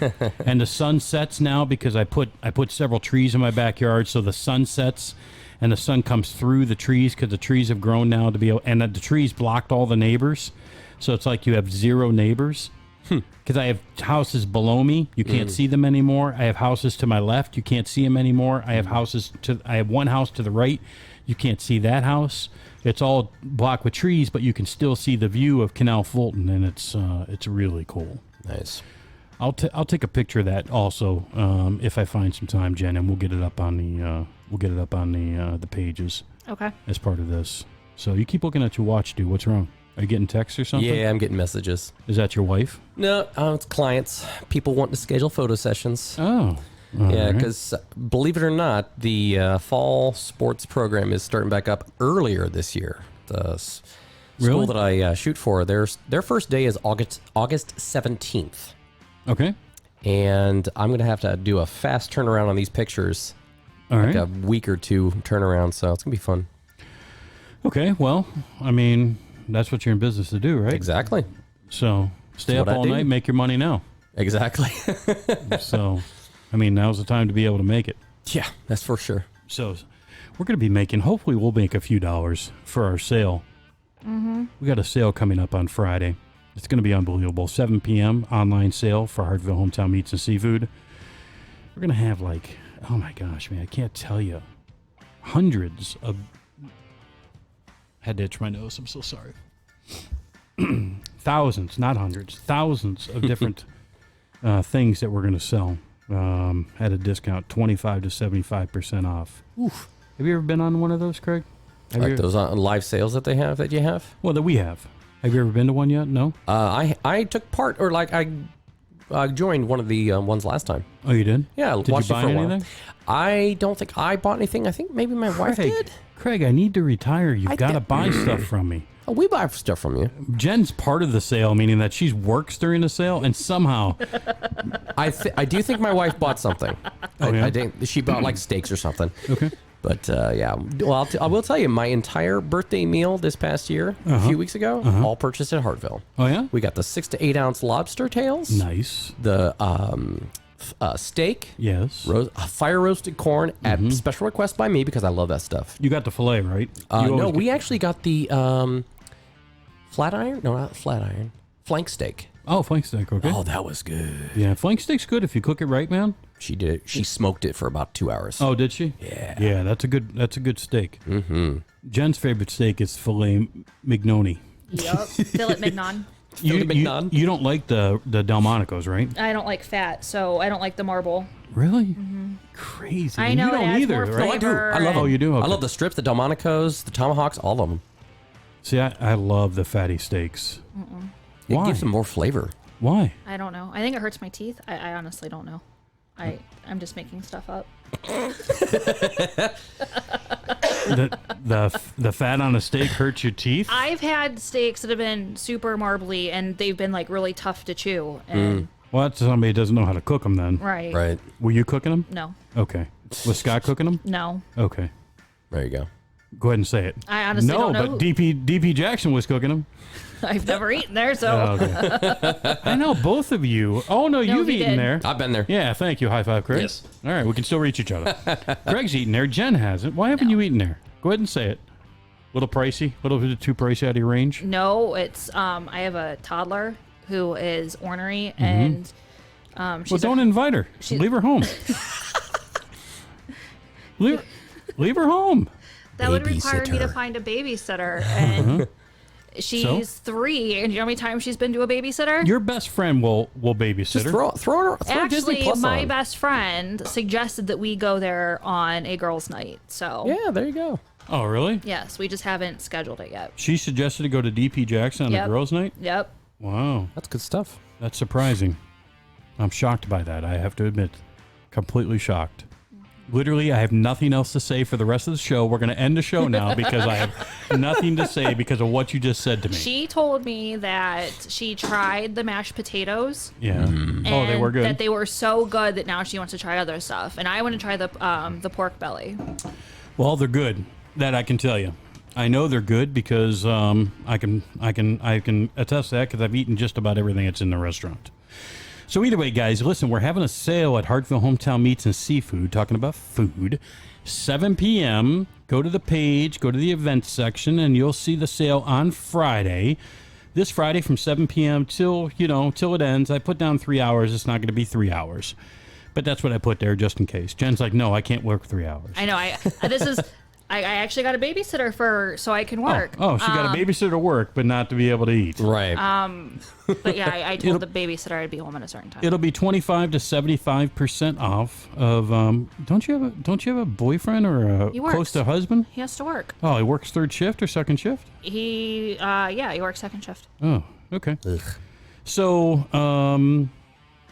And the sun sets now because I put several trees in my backyard, so the sun sets and the sun comes through the trees because the trees have grown now to be able, and the trees blocked all the neighbors, so it's like you have 0 neighbors. Because I have houses below me, you can't see them anymore. I have houses to my left, you can't see them anymore. I have one house to the right. You can't see that house. It's all blocked with trees, but you can still see the view of Canal Fulton, and it's really cool. Nice. I'll take a picture of that also if I find some time, Jen, and we'll get it up on the pages. Okay. As part of this. So you keep looking at your watch, dude. What's wrong? Are you getting texts or something? Yeah, I'm getting messages. Is that your wife? No, it's clients. People wanting to schedule photo sessions. Oh. Yeah, because believe it or not, the fall sports program is starting back up earlier this year. The school that I shoot for, their first day is August 17th. Okay. And I'm going to have to do a fast turnaround on these pictures. All right. A week or 2 turnaround, so it's going to be fun. Okay, well, I mean, that's what you're in business to do, right? Exactly. So stay up all night, make your money now. Exactly. So, I mean, now's the time to be able to make it. Yeah, that's for sure. So we're going to be hopefully we'll make a few dollars for our sale. We got a sale coming up on Friday. It's going to be unbelievable. 7 p.m. online sale for Hartville Hometown Meats and Seafood. We're going to have oh my gosh, man, I can't tell you hundreds of. Had to itch my nose. I'm so sorry. Thousands, not hundreds, thousands of different things that we're going to sell at a discount, 25 to 75% off. Oof. Have you ever been on one of those, Craig? Like those live sales that you have? Well, that we have. Have you ever been to one yet? No? I took part, or like I joined one of the ones last time. Oh, you did? Yeah, Did you watched buy it for a anything? while. I don't think I bought anything. I think maybe my wife did. Craig, I need to retire. You've I got to did. buy stuff from me. Oh, we buy stuff from you. Jen's part of the sale, meaning that she works during the sale, and somehow I do think my wife bought something. Oh, yeah? I think she bought like steaks or something. Okay. But yeah, well, I will tell you, my entire birthday meal this past year, a few weeks ago, all purchased at Hartville. Oh, yeah? We got the 6 to 8 ounce lobster tails, Nice. the steak, Yes. fire roasted corn at special request by me because I love that stuff. You got the filet, right? No, we actually got the flat iron. No, not flat iron. Flank steak. Oh, flank steak, okay. Oh, that was good. Yeah, flank steak's good if you cook it right, man. She did it. She smoked it for about 2 hours. Oh, did she? Yeah. Yeah, that's a good steak. Mm-hmm. Jen's favorite steak is filet mignoni. Yup. Fillet mignon. You mignon? you don't like the Delmonico's, right? I don't like fat, so I don't like the marble. Really? Crazy. I And know, you it don't adds either, more right? No, I do. flavor. I love them. Oh, you do? I Okay. love the strips, the Delmonicos, the tomahawks, all of them. See, I love the fatty steaks. It Why? gives them more flavor. Why? I don't know. I think it hurts my teeth. I honestly don't know. I'm just making stuff up. The fat on a steak hurts your teeth? I've had steaks that have been super marbly and they've been like really tough to chew. And Well, that's somebody who doesn't know how to cook them then. right. Right. Were you cooking them? No. Okay. Was Scott cooking them? No. Okay. There you go. Go ahead and say it. I honestly No, don't know. but DP Jackson was cooking them. I've never eaten there, so Oh, okay. I know both of you. Oh, no, you've he eaten did. there. I've been there. Yeah, thank you. High five, Craig. Yes. All right, we can still reach each other. Greg's eaten there. Jen hasn't. Why haven't you eaten there? Go ahead and say it. Little pricey? Little bit too pricey out of your range? no, it's I have a toddler who is ornery and Well, she's don't invite her. Leave her home. leave her home. that would require me to Babysitter. find a babysitter and she's So? 3 and you know how many times she's been to a babysitter? Your best friend will babysit Just her. throw Disney Actually, Plus my on. best friend suggested that we go there on a girls' night. So, Yeah, there you go. Oh, really? yes, we just haven't scheduled it yet. She suggested to go to DP Jackson on Yep. a girls' night? Yep. Wow. That's good stuff. That's surprising. I'm shocked by that, I have to admit. Completely shocked. Literally, I have nothing else to say for the rest of the show. We're going to end the show now because I have nothing to say because of what you just said to me. She told me that she tried the mashed potatoes. Yeah. Oh, they and were good. That they were so good that now she wants to try other stuff. And I want to try the pork belly. Well, they're good. That I can tell you. I know they're good because I can attest to that because I've eaten just about everything that's in the restaurant. So either way, guys, listen, we're having a sale at Hartville Hometown Meats and Seafood, talking about food. 7 p.m. Go to the page, go to the events section, and you'll see the sale on Friday. This Friday from 7 p.m. till it ends. I put down 3 hours. It's not going to be 3 hours. But that's what I put there just in case. Jen's like, no, I can't work 3 hours. I know. I actually got a babysitter so I can work. Oh, she got a babysitter to work, but not to be able to eat. Right. But yeah, I told the babysitter I'd be home at a certain time. It'll be 25 to 75% off of. Don't you have a boyfriend or a He works. close to husband? He has to work. Oh, he works third shift or second shift? He works second shift. Oh, okay. So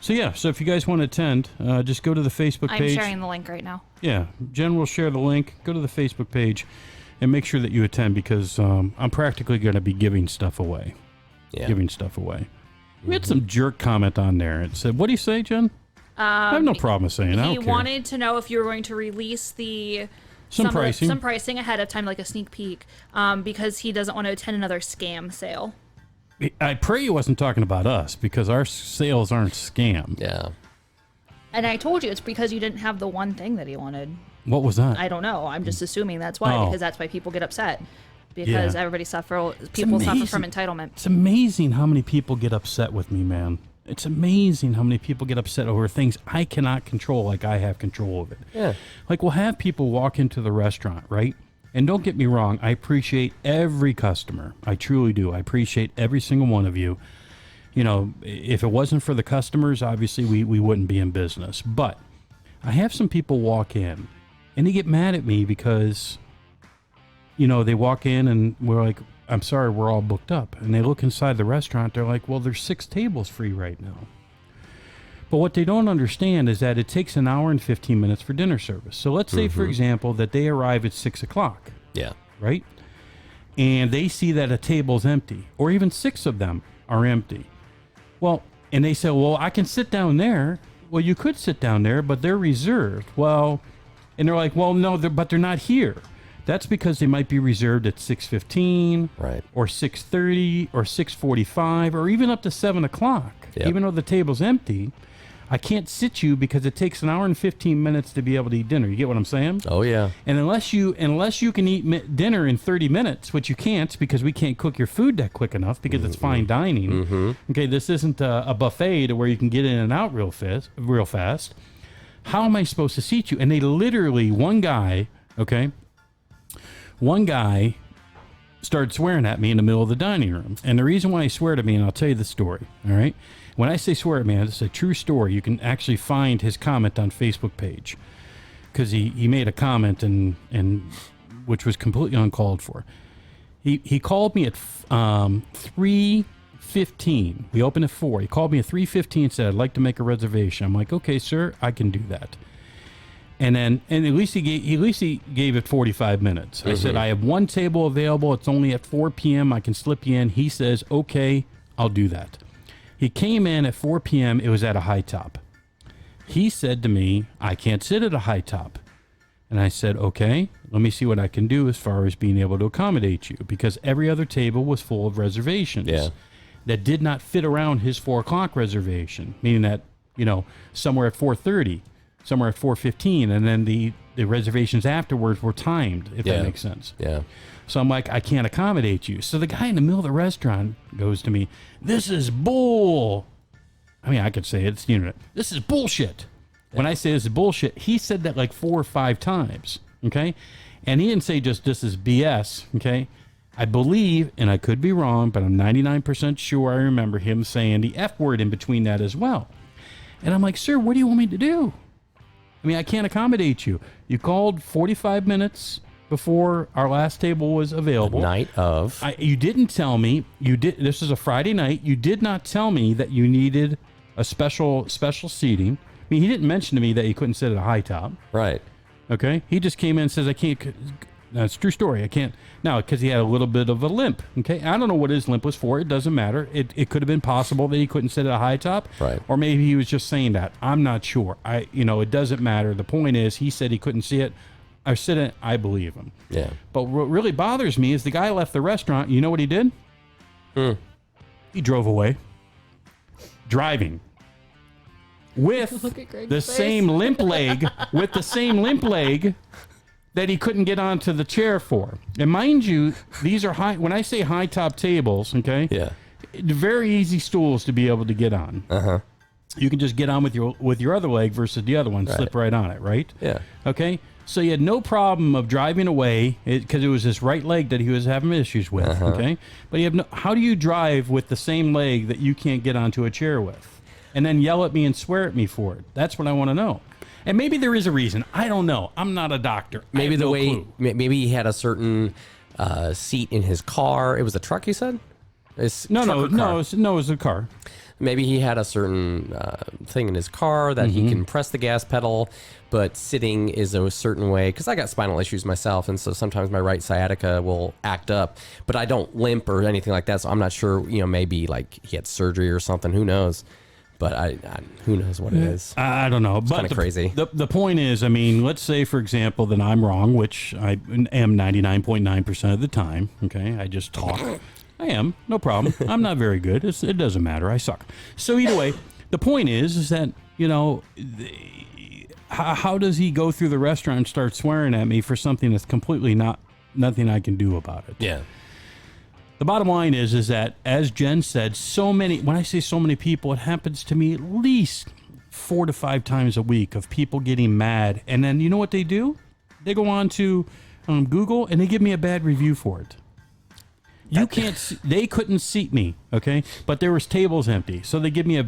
if you guys want to attend, just go to the Facebook I'm page. sharing the link right now. Yeah, Jen will share the link. Go to the Facebook page and make sure that you attend because I'm practically going to be giving stuff away. Yeah. Giving stuff away. We had some jerk comment on there. It said, what do you say, Jen? I have no problem saying. I He don't care. wanted to know if you were going to release Some pricing. some pricing ahead of time, like a sneak peek, because he doesn't want to attend another scam sale. I pray he wasn't talking about us because our sales aren't scam. Yeah. And I told you it's because you didn't have the one thing that he wanted. What was that? I don't know. I'm just assuming that's why, Oh. because that's why people get upset. Because Yeah. people suffer from amazing. entitlement. It's amazing how many people get upset with me, man. It's amazing how many people get upset over things I cannot control like I have control of it. Yeah. Like, we'll have people walk into the restaurant, right? And don't get me wrong, I appreciate every customer. I truly do. I appreciate every single one of you. You know, if it wasn't for the customers, obviously we wouldn't be in business. But I have some people walk in and they get mad at me because, you know, they walk in and we're like, I'm sorry, we're all booked up. And they look inside the restaurant, they're like, well, there's 6 tables free right now. But what they don't understand is that it takes an hour and 15 minutes for dinner service. So let's say, for example, that they arrive at 6 o'clock. Yeah. Right? And they see that a table's empty, or even 6 of them are empty. Well, and they say, well, I can sit down there. Well, you could sit down there, but they're reserved. Well, and they're like, well, no, but they're not here. That's because they might be reserved at 6:15, Right. or 6:30, or 6:45, or even up to 7 o'clock. Yep. Even though the table's empty, I can't sit you because it takes an hour and 15 minutes to be able to eat dinner. You get what I'm saying? Oh, yeah. And unless you can eat dinner in 30 minutes, which you can't because we can't cook your food that quick enough because it's fine dining. Okay, this isn't a buffet to where you can get in and out real fast. How am I supposed to seat you? And they literally, one guy started swearing at me in the middle of the dining room. And the reason why he swore at me, and I'll tell you the story, all right? When I say swear at me, it's a true story. You can actually find his comment on Facebook page because he made a comment and which was completely uncalled for. He called me at 3:15. We opened at 4. He called me at 3:15 and said, I'd like to make a reservation. I'm like, okay, sir, I can do that. And at least he gave it 45 minutes. I said, I have one table available. It's only at 4 p.m. I can slip you in. He says, okay, I'll do that. He came in at 4 p.m. It was at a high top. He said to me, I can't sit at a high top. And I said, okay, let me see what I can do as far as being able to accommodate you, because every other table was full of reservations that did not fit around his 4 o'clock reservation, meaning that, you know, somewhere at 4:30, somewhere at 4:15, and then the reservations afterwards were timed, if that makes sense. Yeah. So I'm like, I can't accommodate you. So the guy in the middle of the restaurant goes to me, this is bull. I mean, I could say it's the internet. This is bullshit. When I say this is bullshit, he said that like 4 or 5 times, okay? And he didn't say just this is BS, okay? I believe, and I could be wrong, but I'm 99% sure I remember him saying the F word in between that as well. And I'm like, sir, what do you want me to do? I mean, I can't accommodate you. You called 45 minutes before our last table was available. The night of. You didn't tell me. This is a Friday night. You did not tell me that you needed a special seating. I mean, he didn't mention to me that you couldn't sit at a high top. Right. Okay. He just came in and says, I can't. That's a true story. I can't. Now, because he had a little bit of a limp. Okay. I don't know what his limp was for. It doesn't matter. It could have been possible that he couldn't sit at a high top. Right. Or maybe he was just saying that. I'm not sure. It doesn't matter. The point is, he said he couldn't see it. I said it. I believe him. Yeah. But what really bothers me is the guy left the restaurant. You know what he did? He drove away. Driving. With the same limp leg, that he couldn't get onto the chair for. And mind you, these are high. When I say high top tables, okay, very easy stools to be able to get on. You can just get on with your other leg versus the other one, slip right on it, right? Yeah. Okay. So he had no problem of driving away because it was his right leg that he was having issues with. Okay. But how do you drive with the same leg that you can't get onto a chair with? And then yell at me and swear at me for it. That's what I want to know. And maybe there is a reason. I don't know. I'm not a doctor. Maybe I have no clue. Maybe he had a certain seat in his car. It was a truck, you said? No, it was a car. Maybe he had a certain thing in his car that he can press the gas pedal, but sitting is a certain way. Because I got spinal issues myself, and so sometimes my right sciatica will act up. But I don't limp or anything like that, so I'm not sure. Maybe like he had surgery or something. Who knows? But I who knows what it is. I don't know. It's kind of crazy. The point is, I mean, let's say, for example, that I'm wrong, which I am 99.9% of the time. Okay, I just talk. I am. No problem. I'm not very good. It doesn't matter. I suck. So either way, the point is that, how does he go through the restaurant and start swearing at me for something that's completely nothing I can do about it? Yeah. The bottom line is that, as Jen said, when I say so many people, it happens to me at least 4 to 5 times a week of people getting mad. And then you know what they do? They go on to Google and they give me a bad review for it. They couldn't seat me, okay? But there was tables empty. So they give me a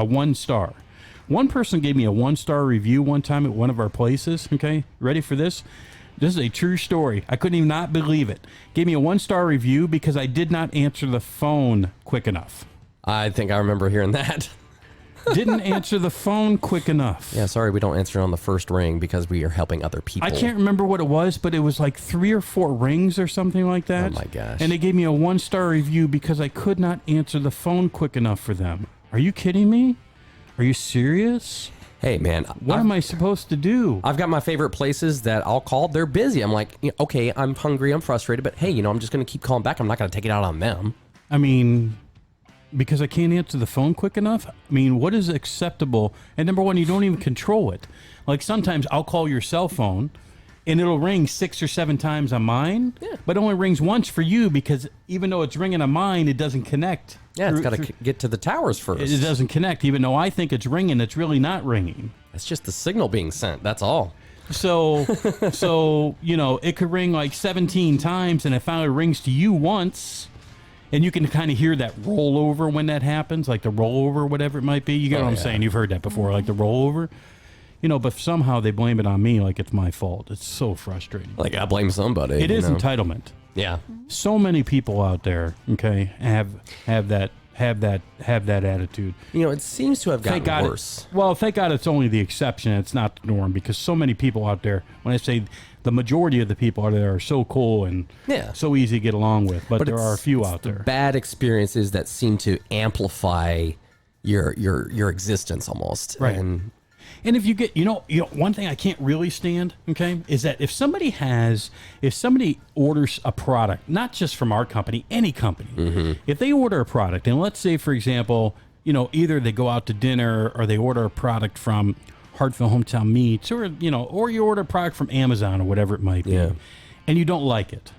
1 star. One person gave me a 1-star review one time at one of our places, okay? Ready for this? This is a true story. I couldn't even not believe it. Gave me a 1-star review because I did not answer the phone quick enough. I think I remember hearing that. Didn't answer the phone quick enough. Yeah, sorry, we don't answer on the first ring because we are helping other people. I can't remember what it was, but it was like 3 or 4 rings or something like that. Oh my gosh. And they gave me a 1-star review because I could not answer the phone quick enough for them. Are you kidding me? Are you serious? Hey, man. What am I supposed to do? I've got my favorite places that I'll call. They're busy. I'm like, okay, I'm hungry, I'm frustrated, but hey, I'm just going to keep calling back. I'm not going to take it out on them. I mean, because I can't answer the phone quick enough? I mean, what is acceptable? And number one, you don't even control it. Like sometimes I'll call your cell phone and it'll ring 6 or 7 times on mine, but it only rings once for you because even though it's ringing on mine, it doesn't connect. Yeah, it's got to get to the towers first. It doesn't connect. Even though I think it's ringing, it's really not ringing. It's just the signal being sent. That's all. So, it could ring like 17 times and it finally rings to you once. And you can kind of hear that rollover when that happens, like the rollover, whatever it might be. You get what I'm saying? You've heard that before, like the rollover. But somehow they blame it on me like it's my fault. It's so frustrating. Like, I blame somebody. It is entitlement. Yeah. So many people out there, okay, have that attitude. It seems to have gotten worse. Well, thank God it's only the exception. It's not the norm because so many people out there, when I say the majority of the people out there are so cool and so easy to get along with, but there are a few out there. Bad experiences that seem to amplify your existence almost. Right. And if you get, one thing I can't really stand, okay, is that if somebody orders a product, not just from our company, any company, if they order a product, and let's say, for example, either they go out to dinner or they order a product from Hartville Hometown Meats or you order a product from Amazon or whatever it might be, and you don't like it,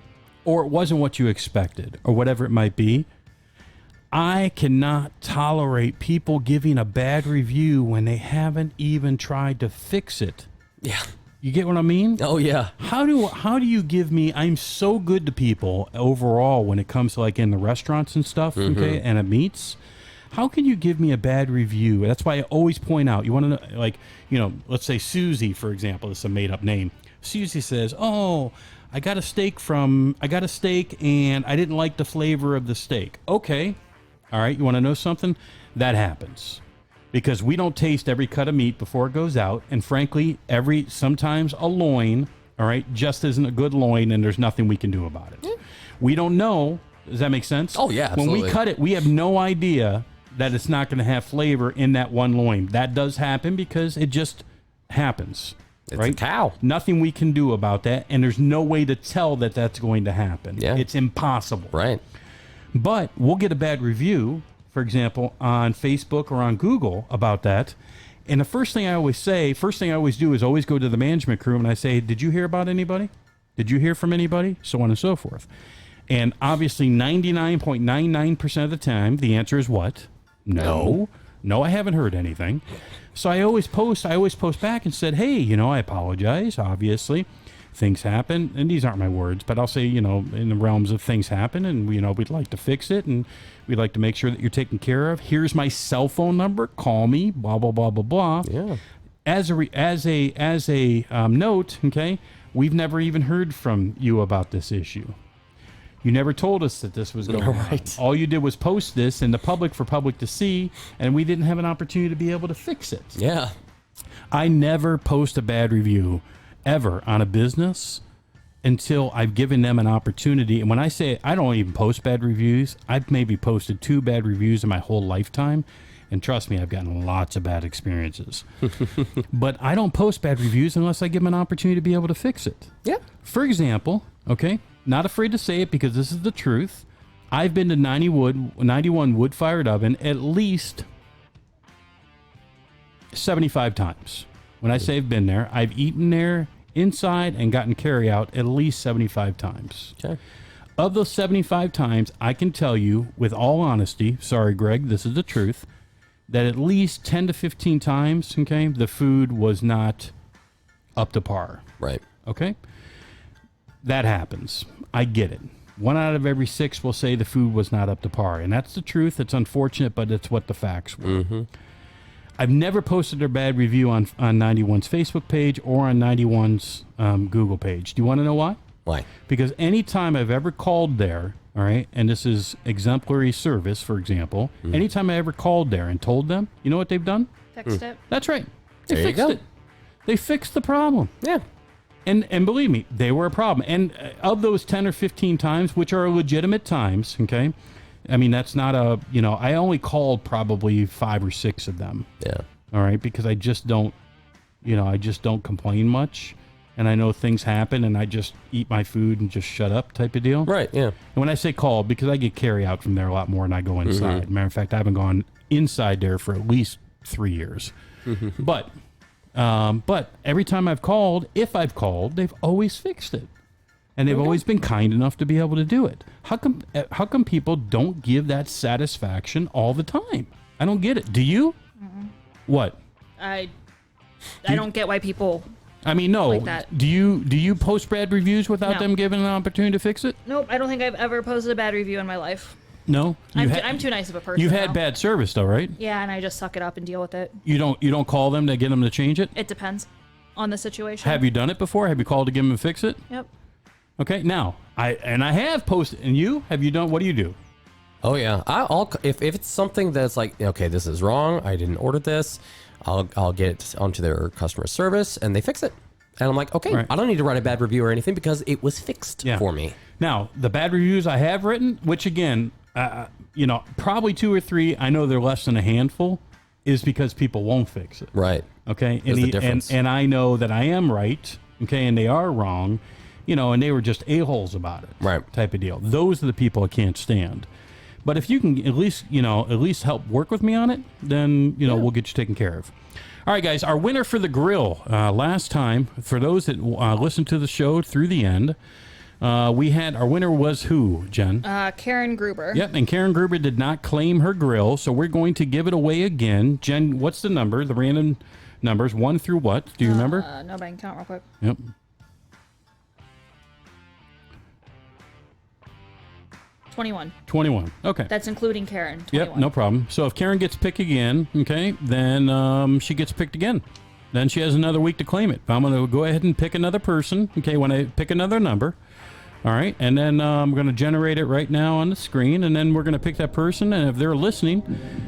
or it wasn't what you expected, or whatever it might be, I cannot tolerate people giving a bad review when they haven't even tried to fix it. Yeah. You get what I mean? Oh, yeah. How do you give me... I'm so good to people overall when it comes to like in the restaurants and stuff, okay, and at meats. How can you give me a bad review? That's why I always point out, you want to know, like, let's say Susie, for example, it's a made-up name. Susie says, oh, I got a steak and I didn't like the flavor of the steak. Okay. All right, you want to know something? That happens because we don't taste every cut of meat before it goes out, and frankly, sometimes a loin, all right, just isn't a good loin, and there's nothing we can do about it. We don't know. Does that make sense? Oh yeah, absolutely. When we cut it, we have no idea that it's not going to have flavor in that one loin. That does happen because it just happens. It's right? a cow. Nothing we can do about that, and there's no way to tell that that's going to happen. Yeah. It's impossible. Right. But we'll get a bad review, for example, on Facebook or on Google about that. And the first thing I always do is always go to the management crew and I say, did you hear about anybody? Did you hear from anybody? So on and so forth. And obviously 99.99% of the time, the answer is what? No, I haven't heard anything. So I always post back and said, hey, I apologize, obviously. Things happen, and these aren't my words, but I'll say, in the realms of things happen, and we'd like to fix it, and we'd like to make sure that you're taken care of. Here's my cell phone number. Call me. Blah blah blah blah blah. Yeah. As a note, okay, we've never even heard from you about this issue. You never told us that this was going on. All you did was post this in the public for public to see, and we didn't have an opportunity to be able to fix it. Yeah. I never post a bad review ever on a business until I've given them an opportunity. And when I say I don't even post bad reviews, I've maybe posted 2 bad reviews in my whole lifetime. And trust me, I've gotten lots of bad experiences. But I don't post bad reviews unless I give them an opportunity to be able to fix it. Yeah. For example, okay, not afraid to say it because this is the truth. I've been to 91 wood-fired oven at least 75 times. When I say I've been there, I've eaten there inside and gotten carry out at least 75 times. Okay. of those 75 times, I can tell you with all honesty, sorry, Greg, this is the truth, that at least 10 to 15 times, okay, the food was not up to par. Right. Okay? That happens. I get it. 1 out of every 6 will say the food was not up to par. And that's the truth. It's unfortunate, but it's what the facts were. Mm-hmm. I've never posted a bad review on 91's Facebook page or on 91's Google page. Do you want to know why? Why? Because anytime I've ever called there, all right, and this is exemplary service, for example, anytime I ever called there and told them, you know what they've done? Fixed it. That's right. They There you fixed go. it. They fixed the problem. Yeah. And believe me, they were a problem. And of those 10 or 15 times, which are legitimate times, okay, I mean, that's not a, I only called probably 5 or 6 of them. Yeah. All right, because I just don't complain much. And I know things happen, and I just eat my food and just shut up type of deal. Right, yeah. And when I say call, because I get carry out from there a lot more than I go inside. Matter of fact, I haven't gone inside there for at least 3 years. But every time I've called, if I've called, they've always fixed it. And they've always been kind enough to be able to do it. How come people don't give that satisfaction all the time? I don't get it. Do you? What? I don't get why people. I mean, no. Like that. Do you post bad reviews without No. them giving an opportunity to fix it? Nope, I don't think I've ever posted a bad review in my life. No. I'm too nice of a person. You've had now. bad service though, right? Yeah, and I just suck it up and deal with it. You don't call them to get them to change it? It depends on the situation. Have you done it before? Have you called to get them to fix it? Yep. Okay. Now, I have posted. And you? Have you done? What do you do? Oh yeah, I'll if it's something that's like, okay, this is wrong, I didn't order this, I'll get it onto their customer service and they fix it, and I'm like, okay, Right. I don't need to write a bad review or anything because it was fixed Yeah. for me. Now, the bad reviews I have written, which again, probably 2 or 3, I know they're less than a handful, is because people won't fix it. Right. Okay. There's the difference. And I know that I am right. Okay. And they are wrong, and they were just a-holes about it. Right. Type of deal. Those are the people I can't stand. But if you can at least help work with me on it, then, we'll get you taken care of. All right, guys, our winner for the grill last time, for those that listened to the show through the end, we had our winner was who, Jen? Karen Gruber. Yep, and Karen Gruber did not claim her grill, so we're going to give it away again. Jen, what's the number? The random numbers, 1 through what? Do you remember? No, but I can count real quick. Yep. 21. 21. Okay. That's including Karen. 21. Yep, no problem. So if Karen gets picked again, okay, then she gets picked again. Then she has another week to claim it. I'm going to go ahead and pick another person, okay, when I pick another number. All right, and then I'm going to generate it right now on the screen, and then we're going to pick that person, and if they're listening,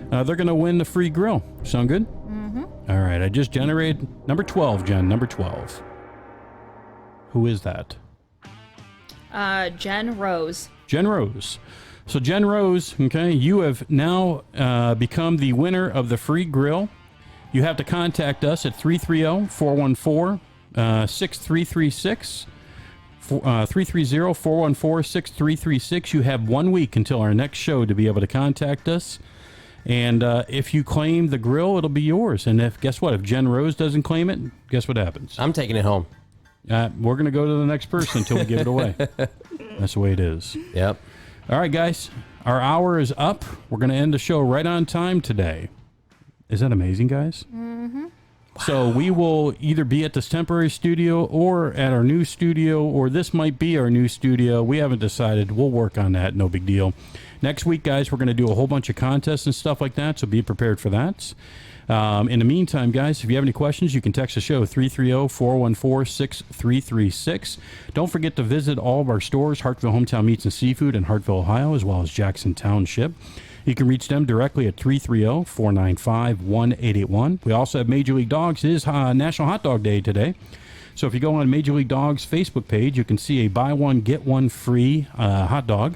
they're going to win the free grill. Sound good? Mm-hmm. All right, I just generated number 12, Jen, number 12. Who is that? Jen Rose. Jen Rose. So Jen Rose, okay, you have now become the winner of the free grill. You have to contact us at 330-414-6336. 330-414-6336. You have 1 week until our next show to be able to contact us. And if you claim the grill, it'll be yours. And guess what? If Jen Rose doesn't claim it, guess what happens? I'm taking it home. We're going to go to the next person until we give it away. That's the way it is. Yep. All right, guys. Our hour is up. We're going to end the show right on time today. Is that amazing, guys? Mm-hmm. Wow. So we will either be at this temporary studio or at our new studio, or this might be our new studio. We haven't decided. We'll work on that. No big deal. Next week, guys, we're going to do a whole bunch of contests and stuff like that, so be prepared for that. In the meantime, guys, if you have any questions, you can text the show 330-414-6336. Don't forget to visit all of our stores, Hartville Hometown Meats and Seafood in Hartville, Ohio, as well as Jackson Township. You can reach them directly at 330-495-1881. We also have Major League Dogs. It is National Hot Dog Day today. So if you go on Major League Dogs Facebook page, you can see a buy one, get one free hot dog.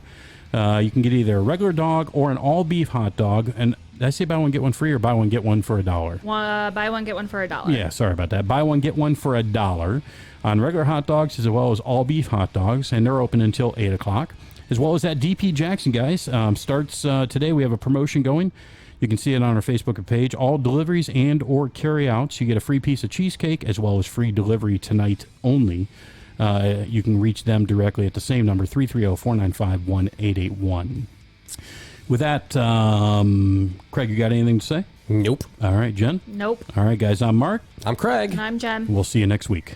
You can get either a regular dog or an all-beef hot dog. And did I say buy one, get one free, or buy one, get one for $1? Buy one, get one for $1. Yeah, sorry about that. Buy one, get one for $1 on regular hot dogs as well as all-beef hot dogs. And they're open until 8 o'clock. As well as that DP Jackson, guys, starts today. We have a promotion going. You can see it on our Facebook page. All deliveries and or carry-outs. You get a free piece of cheesecake as well as free delivery tonight only. You can reach them directly at the same number, 330-495-1881. With that, Craig, you got anything to say? Nope. All right, Jen? Nope. All right, guys, I'm Mark. I'm Craig. And I'm Jen. We'll see you next week.